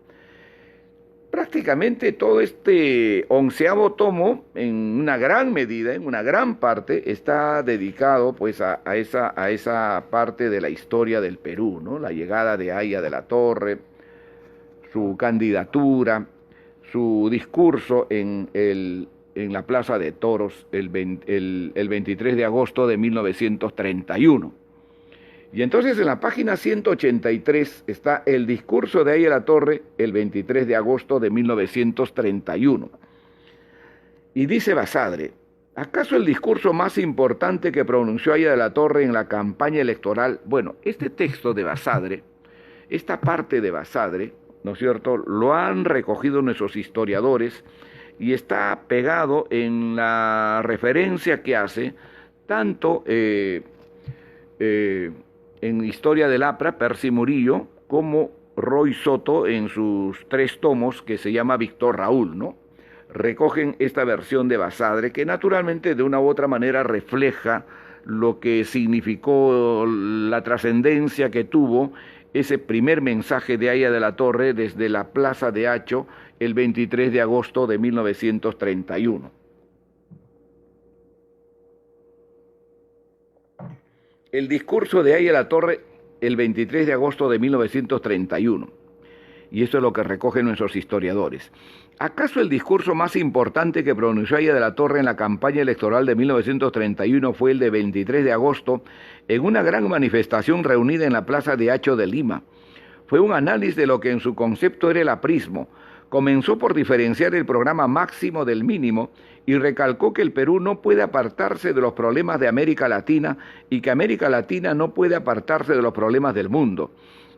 Prácticamente todo este 11º tomo, en una gran medida, en una gran parte, está dedicado pues a esa parte de la historia del Perú, ¿no? La llegada de Aya de la Torre, su candidatura, su discurso en la Plaza de Toros el 23 de agosto de 1931. Y entonces en la página 183 está el discurso de Aya de la Torre el 23 de agosto de 1931. Y dice Basadre, ¿acaso el discurso más importante que pronunció Aya de la Torre en la campaña electoral? Bueno, este texto de Basadre, esta parte de Basadre, ¿no es cierto?, lo han recogido nuestros historiadores y está pegado en la referencia que hace tanto en Historia del APRA, Percy Murillo, como Roy Soto en sus 3 tomos que se llama Víctor Raúl, ¿no? Recogen esta versión de Basadre que naturalmente de una u otra manera refleja lo que significó la trascendencia que tuvo ese primer mensaje de Aya de la Torre desde la Plaza de Hacho el 23 de agosto de 1931. El discurso de Aya de la Torre el 23 de agosto de 1931. Y esto es lo que recogen nuestros historiadores. ¿Acaso el discurso más importante que pronunció Aya de la Torre en la campaña electoral de 1931 fue el de 23 de agosto en una gran manifestación reunida en la Plaza de Hacho de Lima? Fue un análisis de lo que en su concepto era el aprismo. Comenzó por diferenciar el programa máximo del mínimo y recalcó que el Perú no puede apartarse de los problemas de América Latina y que América Latina no puede apartarse de los problemas del mundo.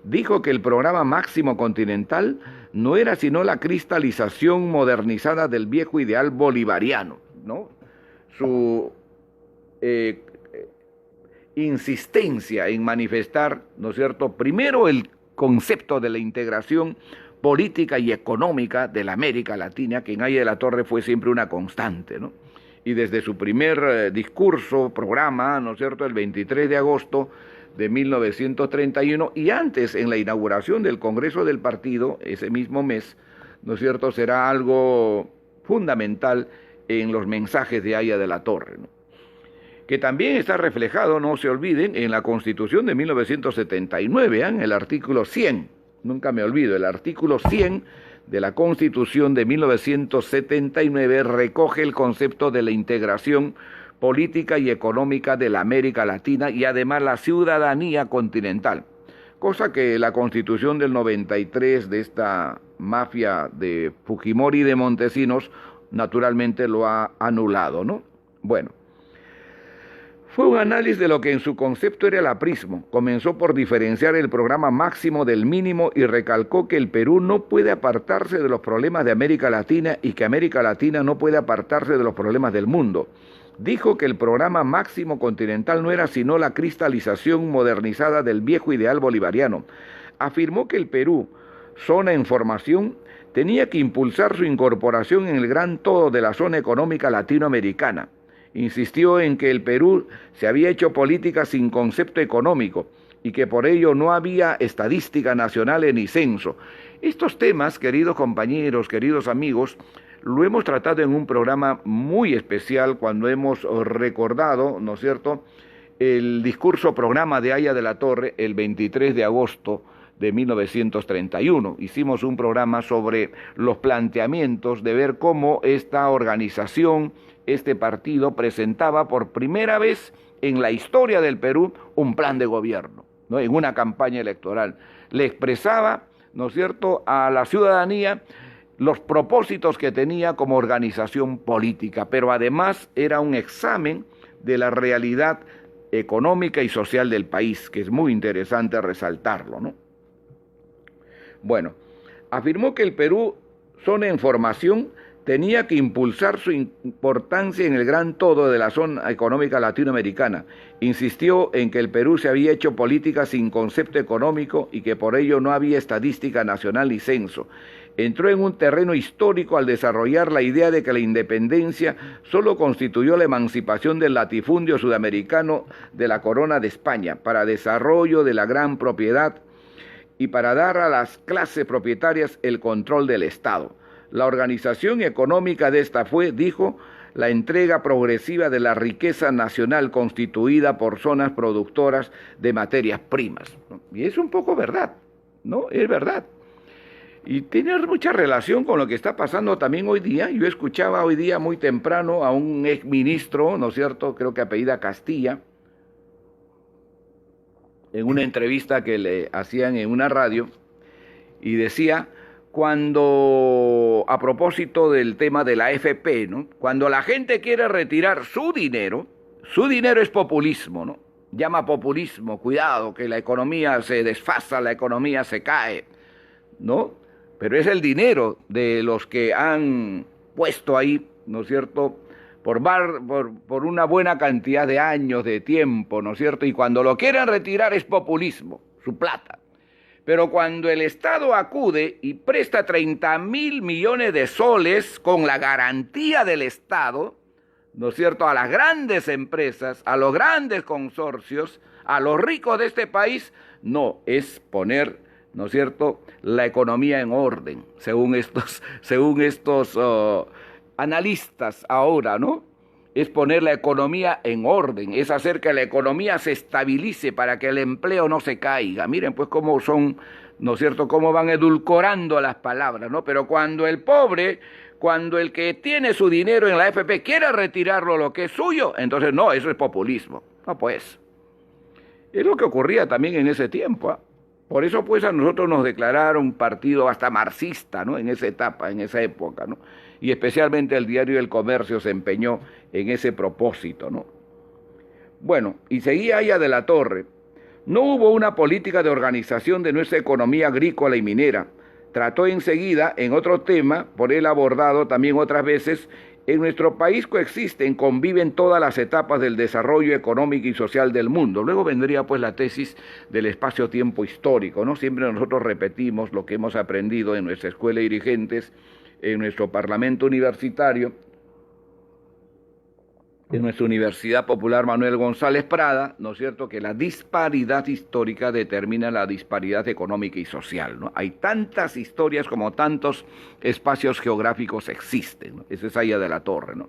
Dijo que el programa máximo continental no era sino la cristalización modernizada del viejo ideal bolivariano, ¿no? Su insistencia en manifestar, ¿no es cierto?, primero el concepto de la integración política y económica de la América Latina, que en Aya de la Torre fue siempre una constante, ¿no? Y desde su primer discurso, programa, ¿no es cierto?, el 23 de agosto de 1931, y antes en la inauguración del Congreso del Partido, ese mismo mes, ¿no es cierto?, será algo fundamental en los mensajes de Aya de la Torre, ¿no?, que también está reflejado, no se olviden, en la Constitución de 1979, en el artículo 100. Nunca me olvido, el artículo 100 de la Constitución de 1979 recoge el concepto de la integración política y económica de la América Latina y además la ciudadanía continental, cosa que la Constitución del 93 de esta mafia de Fujimori y de Montesinos naturalmente lo ha anulado, ¿no? Bueno, Fue un análisis de lo que en su concepto era el aprismo. Comenzó por diferenciar el programa máximo del mínimo y recalcó que el Perú no puede apartarse de los problemas de América Latina y que América Latina no puede apartarse de los problemas del mundo. Dijo que el programa máximo continental no era sino la cristalización modernizada del viejo ideal bolivariano. Afirmó que el Perú, zona en formación, tenía que impulsar su incorporación en el gran todo de la zona económica latinoamericana. Insistió en que el Perú se había hecho política sin concepto económico y que por ello no había estadística nacional ni censo. Estos temas, queridos compañeros, queridos amigos, lo hemos tratado en un programa muy especial cuando hemos recordado, ¿no es cierto?, el discurso programa de Haya de la Torre el 23 de agosto de 1931. Hicimos un programa sobre los planteamientos de ver cómo esta organización, este partido, presentaba por primera vez en la historia del Perú un plan de gobierno, ¿no?, en una campaña electoral. Le expresaba, ¿no es cierto?, a la ciudadanía los propósitos que tenía como organización política, pero además era un examen de la realidad económica y social del país, que es muy interesante resaltarlo, ¿no? Bueno, afirmó que el Perú, zona en formación, tenía que impulsar su importancia en el gran todo de la zona económica latinoamericana. Insistió en que el Perú se había hecho política sin concepto económico y que por ello no había estadística nacional ni censo. Entró en un terreno histórico al desarrollar la idea de que la independencia solo constituyó la emancipación del latifundio sudamericano de la corona de España para desarrollo de la gran propiedad y para dar a las clases propietarias el control del Estado. La organización económica de esta fue, dijo, la entrega progresiva de la riqueza nacional constituida por zonas productoras de materias primas. Y es un poco verdad, ¿no? Es verdad. Y tiene mucha relación con lo que está pasando también hoy día. Yo escuchaba hoy día muy temprano a un exministro, ¿no es cierto?, creo que apellida Castilla, en una entrevista que le hacían en una radio, y decía, cuando, a propósito del tema de la AFP, ¿no?, cuando la gente quiere retirar su dinero es populismo, ¿no? Llama populismo, cuidado, que la economía se desfasa, la economía se cae, ¿no? Pero es el dinero de los que han puesto ahí, ¿no es cierto?, por una buena cantidad de años, de tiempo, ¿no es cierto? Y cuando lo quieren retirar es populismo, su plata. Pero cuando el Estado acude y presta 30.000 millones de soles con la garantía del Estado, ¿no es cierto?, a las grandes empresas, a los grandes consorcios, a los ricos de este país, no, es poner, ¿no es cierto?, la economía en orden, según estos analistas ahora, ¿no? Es poner la economía en orden, es hacer que la economía se estabilice para que el empleo no se caiga. Miren pues cómo son, ¿no es cierto?, cómo van edulcorando las palabras, ¿no? Pero cuando el pobre, cuando el que tiene su dinero en la AFP quiere retirarlo lo que es suyo, entonces no, eso es populismo. No pues, es lo que ocurría también en ese tiempo, ¿eh? Por eso pues a nosotros nos declararon un partido hasta marxista, ¿no?, en esa etapa, en esa época, ¿no? Y especialmente el diario El Comercio se empeñó en ese propósito, ¿no? Bueno, y seguía Haya de la Torre. No hubo una política de organización de nuestra economía agrícola y minera. Trató enseguida, en otro tema, por él abordado también otras veces, en nuestro país coexisten, conviven todas las etapas del desarrollo económico y social del mundo. Luego vendría pues la tesis del espacio-tiempo histórico, ¿no? Siempre nosotros repetimos lo que hemos aprendido en nuestra escuela de dirigentes, en nuestro parlamento universitario, en nuestra Universidad Popular Manuel González Prada, ¿no es cierto?, que la disparidad histórica determina la disparidad económica y social, ¿no? Hay tantas historias como tantos espacios geográficos existen, ¿no? Eso es Haya de la Torre, ¿no?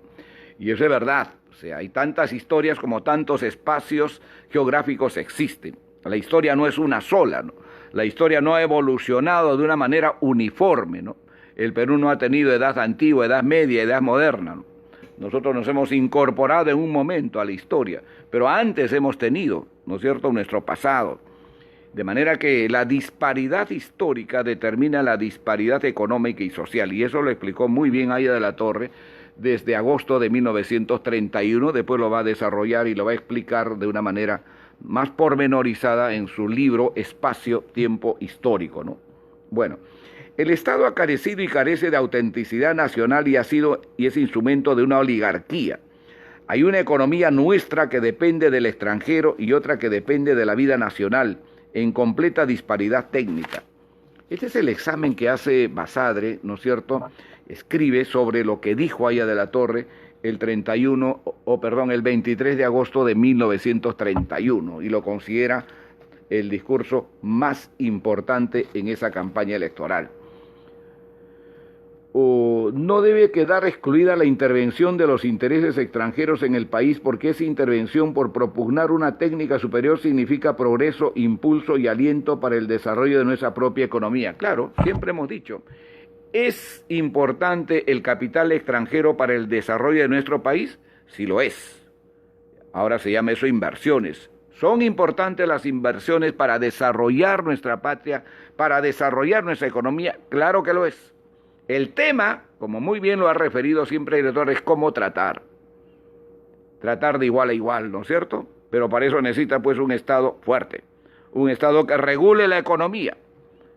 Y eso es verdad, o sea, hay tantas historias como tantos espacios geográficos existen. La historia no es una sola, ¿no? La historia no ha evolucionado de una manera uniforme, ¿no? El Perú no ha tenido edad antigua, edad media, edad moderna, ¿no? Nosotros nos hemos incorporado en un momento a la historia, pero antes hemos tenido, ¿no es cierto?, nuestro pasado. De manera que la disparidad histórica determina la disparidad económica y social, y eso lo explicó muy bien Haya de la Torre, desde agosto de 1931. Después lo va a desarrollar y lo va a explicar de una manera más pormenorizada en su libro Espacio, Tiempo Histórico, ¿no? Bueno, el Estado ha carecido y carece de autenticidad nacional y es instrumento de una oligarquía. Hay una economía nuestra que depende del extranjero y otra que depende de la vida nacional, en completa disparidad técnica. Este es el examen que hace Basadre, ¿no es cierto? Escribe sobre lo que dijo Haya de la Torre el 23 de agosto de 1931 y lo considera el discurso más importante en esa campaña electoral. No debe quedar excluida la intervención de los intereses extranjeros en el país porque esa intervención por propugnar una técnica superior significa progreso, impulso y aliento para el desarrollo de nuestra propia economía. Claro, siempre hemos dicho, ¿es importante el capital extranjero para el desarrollo de nuestro país? Sí lo es. Ahora se llama eso inversiones. ¿Son importantes las inversiones para desarrollar nuestra patria, para desarrollar nuestra economía? Claro que lo es. El tema, como muy bien lo ha referido siempre el director, es cómo tratar. Tratar de igual a igual, ¿no es cierto? Pero para eso necesita pues un Estado fuerte, un Estado que regule la economía,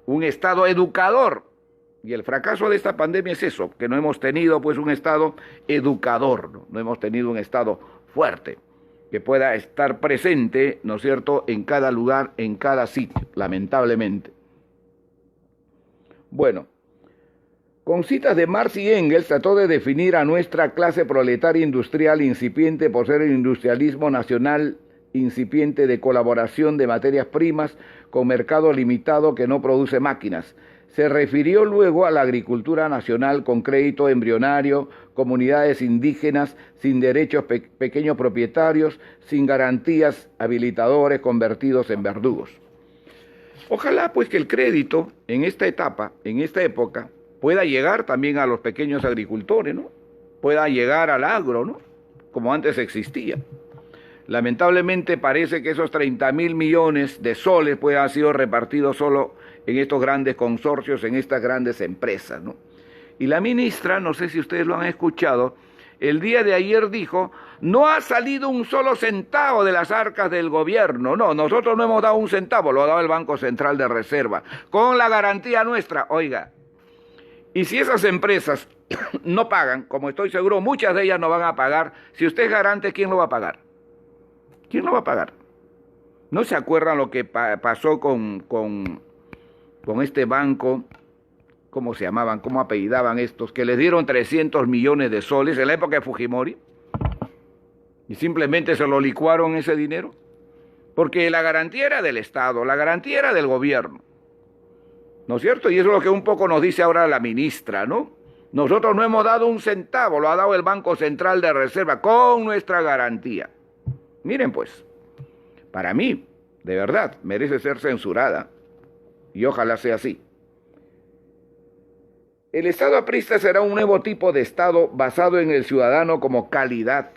un Estado educador. Y el fracaso de esta pandemia es eso, que no hemos tenido pues un Estado educador, no hemos tenido un Estado fuerte, que pueda estar presente, ¿no es cierto?, en cada lugar, en cada sitio, lamentablemente. Bueno, con citas de Marx y Engels trató de definir a nuestra clase proletaria industrial incipiente por ser el industrialismo nacional incipiente de colaboración de materias primas con mercado limitado que no produce máquinas. Se refirió luego a la agricultura nacional con crédito embrionario, comunidades indígenas sin derechos pequeños propietarios, sin garantías, habilitadores convertidos en verdugos. Ojalá pues que el crédito en esta etapa, en esta época, pueda llegar también a los pequeños agricultores, ¿no? Pueda llegar al agro, ¿no? Como antes existía. Lamentablemente parece que esos 30.000 millones de soles pues han sido repartidos solo en estos grandes consorcios, en estas grandes empresas, ¿no? Y la ministra, no sé si ustedes lo han escuchado, el día de ayer dijo, no ha salido un solo centavo de las arcas del gobierno. No, nosotros no hemos dado un centavo, lo ha dado el Banco Central de Reserva, con la garantía nuestra, oiga. Y si esas empresas no pagan, como estoy seguro, muchas de ellas no van a pagar, si usted es garante, ¿quién lo va a pagar? ¿Quién lo va a pagar? ¿No se acuerdan lo que pasó con este banco? ¿Cómo se llamaban? ¿Cómo apellidaban estos? Que les dieron 300 millones de soles en la época de Fujimori. Y simplemente se lo licuaron ese dinero. Porque la garantía era del Estado, la garantía era del gobierno. ¿No es cierto? Y eso es lo que un poco nos dice ahora la ministra, ¿no? Nosotros no hemos dado un centavo, lo ha dado el Banco Central de Reserva con nuestra garantía. Miren pues, para mí, de verdad, merece ser censurada. Y ojalá sea así. El Estado aprista será un nuevo tipo de Estado basado en el ciudadano como calidad,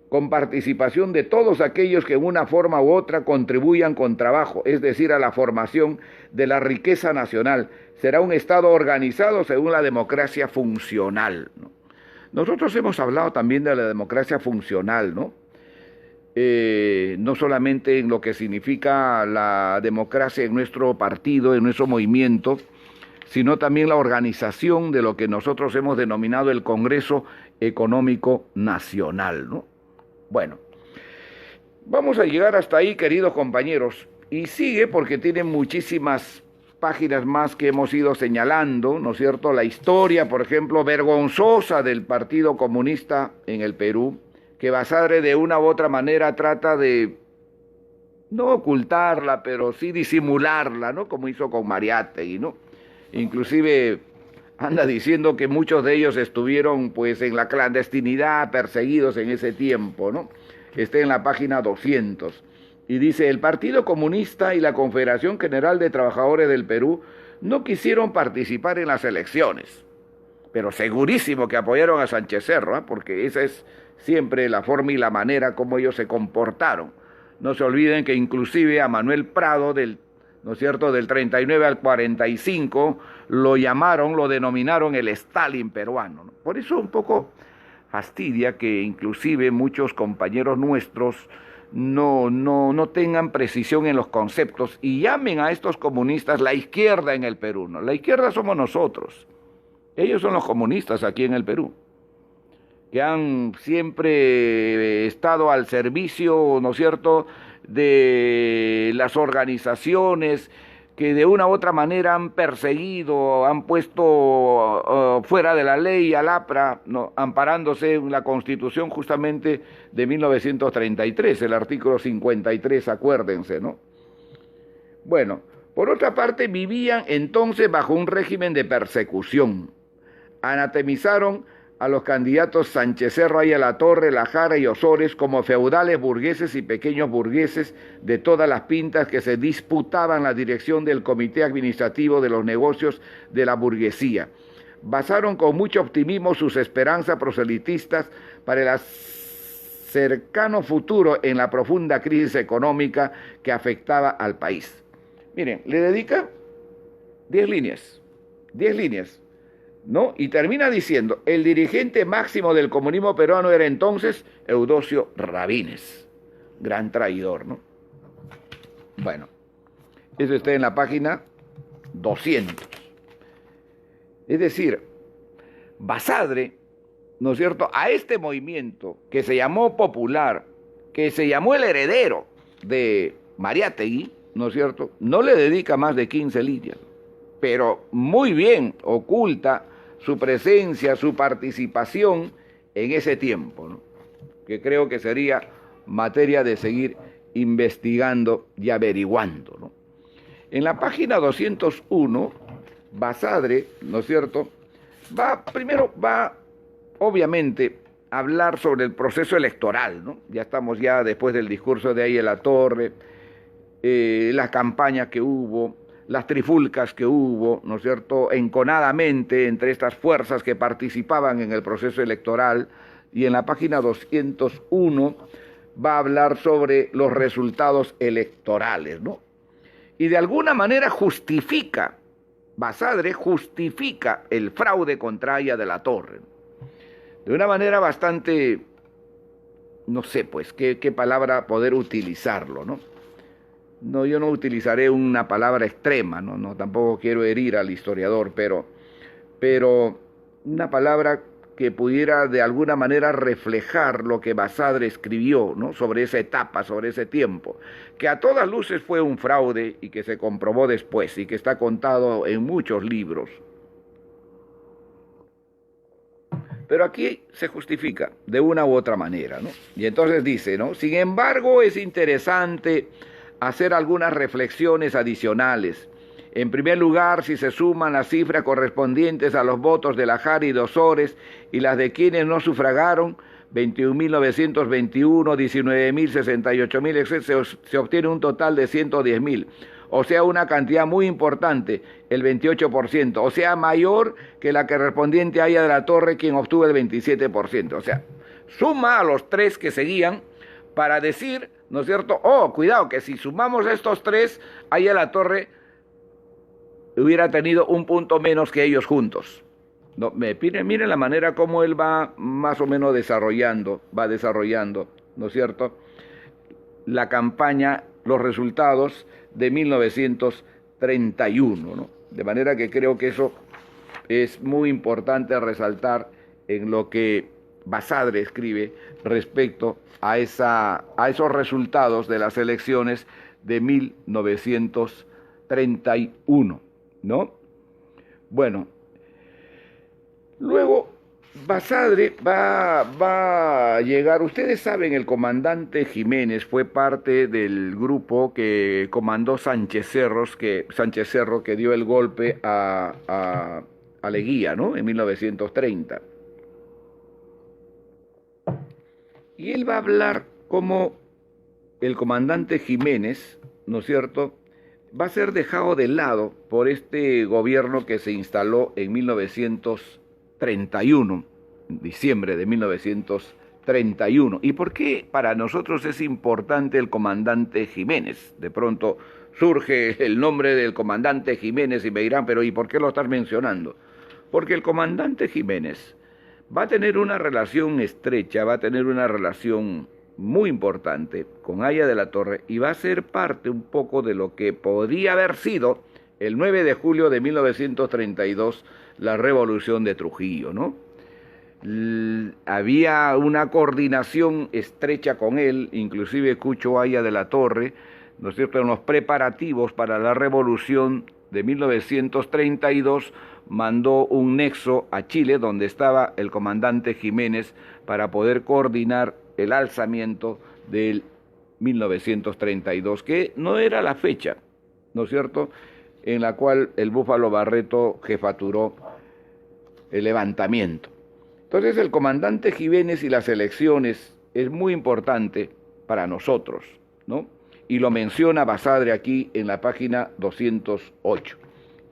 con participación de todos aquellos que en una forma u otra contribuyan con trabajo, es decir, a la formación de la riqueza nacional. Será un Estado organizado según la democracia funcional, ¿no? Nosotros hemos hablado también de la democracia funcional, ¿no? No solamente en lo que significa la democracia en nuestro partido, en nuestro movimiento, sino también la organización de lo que nosotros hemos denominado el Congreso Económico Nacional, ¿no? Bueno, vamos a llegar hasta ahí, queridos compañeros, y sigue porque tiene muchísimas páginas más que hemos ido señalando, ¿no es cierto? La historia, por ejemplo, vergonzosa del Partido Comunista en el Perú, que Basadre de una u otra manera trata de no ocultarla, pero sí disimularla, ¿no? Como hizo con Mariátegui, ¿no? Inclusive anda diciendo que muchos de ellos estuvieron pues en la clandestinidad, perseguidos en ese tiempo, ¿no? Está en la página 200. Y dice, el Partido Comunista y la Confederación General de Trabajadores del Perú no quisieron participar en las elecciones, pero segurísimo que apoyaron a Sánchez Cerro, ¿eh? Porque esa es siempre la forma y la manera como ellos se comportaron. No se olviden que inclusive a Manuel Prado ¿no es cierto?, del 39 al 45, lo denominaron el Stalin peruano, ¿no? Por eso un poco fastidia que inclusive muchos compañeros nuestros no tengan precisión en los conceptos y llamen a estos comunistas la izquierda en el Perú, ¿no? La izquierda somos nosotros. Ellos son los comunistas aquí en el Perú, que han siempre estado al servicio, ¿no es cierto?, de las organizaciones que de una u otra manera han perseguido, han puesto fuera de la ley al APRA, ¿no?, amparándose en la Constitución justamente de 1933, el artículo 53, acuérdense, ¿no? Bueno, por otra parte, vivían entonces bajo un régimen de persecución. Anatemizaron a los candidatos Sánchez Cerro, Aya La Torre, La Jara y Osores como feudales burgueses y pequeños burgueses de todas las pintas que se disputaban la dirección del Comité Administrativo de los Negocios de la Burguesía. Basaron con mucho optimismo sus esperanzas proselitistas para el cercano futuro en la profunda crisis económica que afectaba al país. Miren, le dedica 10 líneas, ¿no? Y termina diciendo, el dirigente máximo del comunismo peruano era entonces Eudosio Rabines, gran traidor, ¿no? Bueno, eso está en la página 200. Es decir, Basadre, ¿no es cierto?, a este movimiento que se llamó popular, que se llamó el heredero de Mariátegui, ¿no es cierto?, no le dedica más de 15 líneas, pero muy bien oculta su presencia, su participación en ese tiempo, ¿no?, que creo que sería materia de seguir investigando y averiguando, ¿no? En la página 201, Basadre, ¿no es cierto?, primero va obviamente a hablar sobre el proceso electoral, ¿no? Ya estamos después del discurso de Aya La Torre, la campaña que hubo, las trifulcas que hubo, ¿no es cierto?, enconadamente entre estas fuerzas que participaban en el proceso electoral, y en la página 201 va a hablar sobre los resultados electorales, ¿no? Y de alguna manera Basadre justifica el fraude contra Aya de la Torre, de una manera bastante, no sé, pues, qué palabra poder utilizarlo, ¿no? No, yo no utilizaré una palabra extrema, no, tampoco quiero herir al historiador, pero una palabra que pudiera de alguna manera reflejar lo que Basadre escribió, ¿no?, sobre esa etapa, sobre ese tiempo, que a todas luces fue un fraude y que se comprobó después y que está contado en muchos libros. Pero aquí se justifica de una u otra manera, ¿no? Y entonces dice, ¿no?, sin embargo, es interesante hacer algunas reflexiones adicionales. En primer lugar, si se suman las cifras correspondientes a los votos de La Jara y de Osores y las de quienes no sufragaron, 21.921, 19.000, 68.000, etc., se obtiene un total de 110.000. O sea, una cantidad muy importante, el 28%, o sea, mayor que la correspondiente a Aya de la Torre, quien obtuvo el 27%. O sea, suma a los tres que seguían para decir, ¿no es cierto?, cuidado, que si sumamos estos tres, Aya de la Torre hubiera tenido un punto menos que ellos juntos. No, miren la manera como él va más o menos desarrollando, ¿no es cierto?, la campaña, los resultados de 1931, ¿no? De manera que creo que eso es muy importante resaltar en lo que Basadre escribe respecto a esos resultados de las elecciones de 1931, ¿no? Bueno, luego Basadre va a llegar, ustedes saben, el comandante Jiménez fue parte del grupo que comandó Sánchez Cerro, que dio el golpe a Leguía, ¿no?, en 1930. Y él va a hablar como el comandante Jiménez, ¿no es cierto?, va a ser dejado de lado por este gobierno que se instaló en 1931, en diciembre de 1931. ¿Y por qué para nosotros es importante el comandante Jiménez? De pronto surge el nombre del comandante Jiménez y me dirán, pero ¿y por qué lo estás mencionando? Porque el comandante Jiménez va a tener una relación estrecha, va a tener una relación muy importante con Haya de la Torre y va a ser parte un poco de lo que podría haber sido el 9 de julio de 1932 la Revolución de Trujillo, ¿no? Había una coordinación estrecha con él, inclusive Cucho Haya de la Torre, ¿no es cierto?, en los preparativos para la Revolución de 1932 mandó un nexo a Chile donde estaba el comandante Jiménez para poder coordinar el alzamiento del 1932, que no era la fecha, ¿no es cierto?, en la cual el Búfalo Barreto jefaturó el levantamiento. Entonces el comandante Jiménez y las elecciones es muy importante para nosotros, ¿no? Y lo menciona Basadre aquí en la página 208.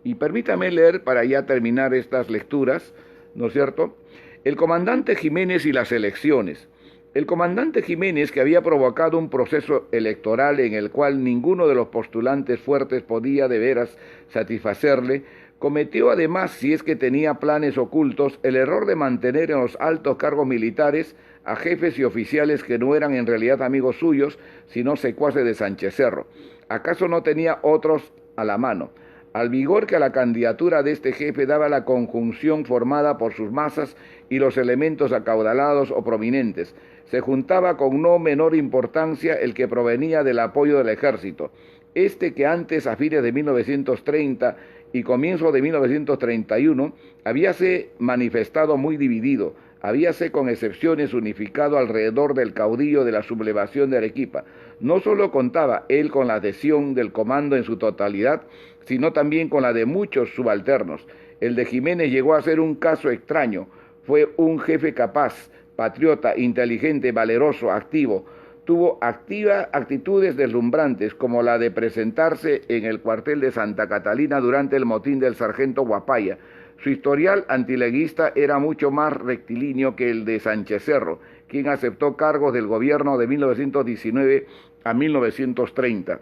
Y permítame leer para ya terminar estas lecturas, ¿no es cierto? El comandante Jiménez y las elecciones. El comandante Jiménez, que había provocado un proceso electoral en el cual ninguno de los postulantes fuertes podía de veras satisfacerle, cometió además, si es que tenía planes ocultos, el error de mantener en los altos cargos militares a jefes y oficiales que no eran en realidad amigos suyos, sino secuaces de Sánchez Cerro. ¿Acaso no tenía otros a la mano? Al vigor que a la candidatura de este jefe daba la conjunción formada por sus masas y los elementos acaudalados o prominentes, se juntaba con no menor importancia el que provenía del apoyo del ejército. Este que antes, a fines de 1930 y comienzo de 1931, habíase manifestado muy dividido, habíase con excepciones unificado alrededor del caudillo de la sublevación de Arequipa. No solo contaba él con la adhesión del comando en su totalidad, sino también con la de muchos subalternos. El de Jiménez llegó a ser un caso extraño. Fue un jefe capaz, patriota, inteligente, valeroso, activo. Tuvo actitudes deslumbrantes, como la de presentarse en el cuartel de Santa Catalina durante el motín del sargento Guapaya. Su historial antileguista era mucho más rectilíneo que el de Sánchez Cerro, quien aceptó cargos del gobierno de 1919 a 1930.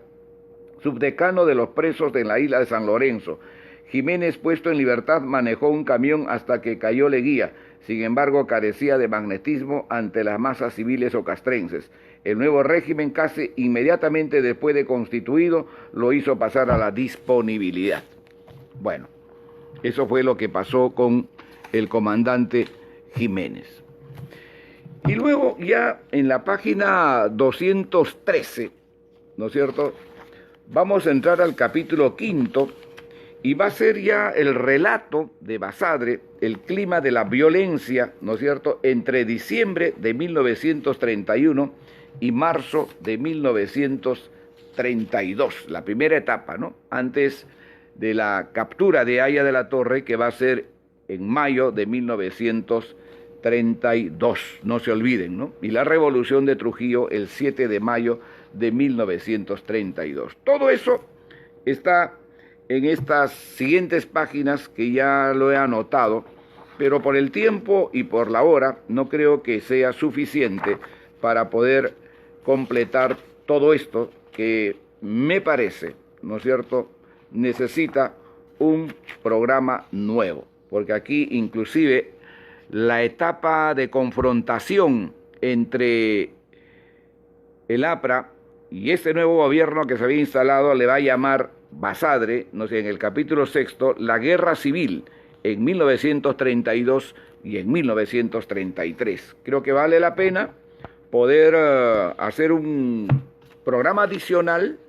Subdecano de los presos de la isla de San Lorenzo. Jiménez, puesto en libertad, manejó un camión hasta que cayó Leguía. Sin embargo, carecía de magnetismo ante las masas civiles o castrenses. El nuevo régimen, casi inmediatamente después de constituido, lo hizo pasar a la disponibilidad. Bueno, eso fue lo que pasó con el comandante Jiménez. Y luego ya en la página 213, ¿no es cierto?, vamos a entrar al capítulo 5, y va a ser ya el relato de Basadre, el clima de la violencia, ¿no es cierto?, entre diciembre de 1931 y marzo de 1932, la primera etapa, ¿no?, antes de la captura de Haya de la Torre, que va a ser en mayo de 1932, no se olviden, ¿no?, y la revolución de Trujillo el 7 de mayo de 1932. Todo eso está en estas siguientes páginas que ya lo he anotado, pero por el tiempo y por la hora no creo que sea suficiente para poder completar todo esto que me parece, ¿no es cierto?, necesita un programa nuevo, porque aquí inclusive la etapa de confrontación entre el APRA y este nuevo gobierno que se había instalado le va a llamar Basadre, no sé, en el capítulo 6, la guerra civil en 1932 y en 1933. Creo que vale la pena poder hacer un programa adicional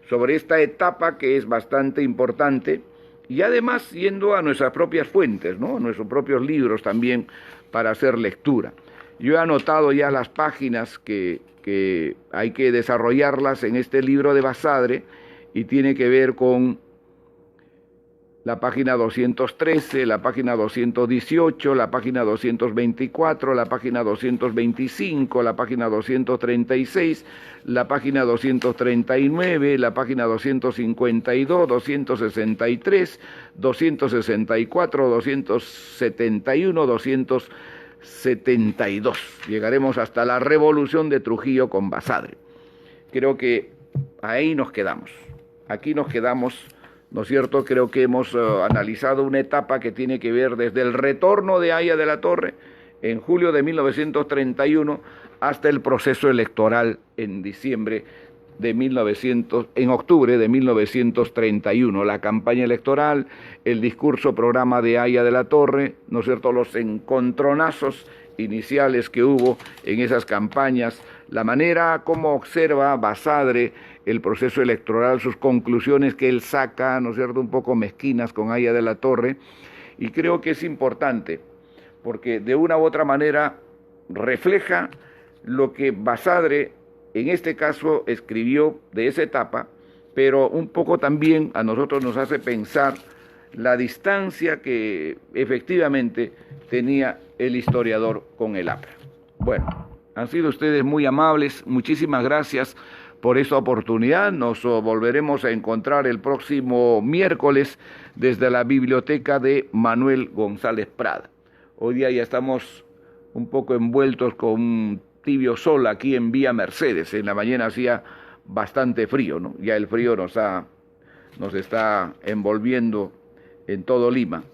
sobre esta etapa que es bastante importante y además yendo a nuestras propias fuentes, ¿no?, a nuestros propios libros también para hacer lectura. Yo he anotado ya las páginas que hay que desarrollarlas en este libro de Basadre y tiene que ver con la página 213, la página 218, la página 224, la página 225, la página 236, la página 239, la página 252, 263, 264, 271, 272. Llegaremos hasta la revolución de Trujillo con Basadre. Creo que ahí nos quedamos. Aquí nos quedamos, ¿no es cierto? Creo que hemos analizado una etapa que tiene que ver desde el retorno de Haya de la Torre en julio de 1931 hasta el proceso electoral en octubre de 1931, la campaña electoral, el discurso programa de Haya de la Torre, ¿no es cierto?, los encontronazos iniciales que hubo en esas campañas, la manera como observa Basadre el proceso electoral, sus conclusiones que él saca, ¿no es cierto?, un poco mezquinas con Haya de la Torre, y creo que es importante, porque de una u otra manera refleja lo que Basadre en este caso escribió de esa etapa, pero un poco también a nosotros nos hace pensar la distancia que efectivamente tenía el historiador con el APRA. Bueno, han sido ustedes muy amables, muchísimas gracias por esta oportunidad. Nos volveremos a encontrar el próximo miércoles desde la biblioteca de Manuel González Prada. Hoy día ya estamos un poco envueltos con tibio sol aquí en Vía Mercedes. En la mañana hacía bastante frío, ¿no? Ya el frío nos está envolviendo en todo Lima.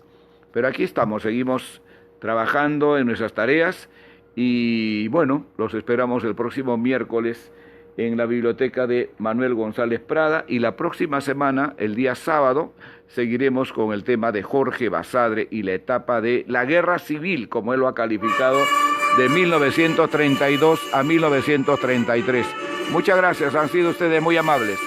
Pero aquí estamos, seguimos trabajando en nuestras tareas y bueno, los esperamos el próximo miércoles en la biblioteca de Manuel González Prada, y la próxima semana, el día sábado, seguiremos con el tema de Jorge Basadre y la etapa de la guerra civil, como él lo ha calificado, de 1932 a 1933. Muchas gracias, han sido ustedes muy amables.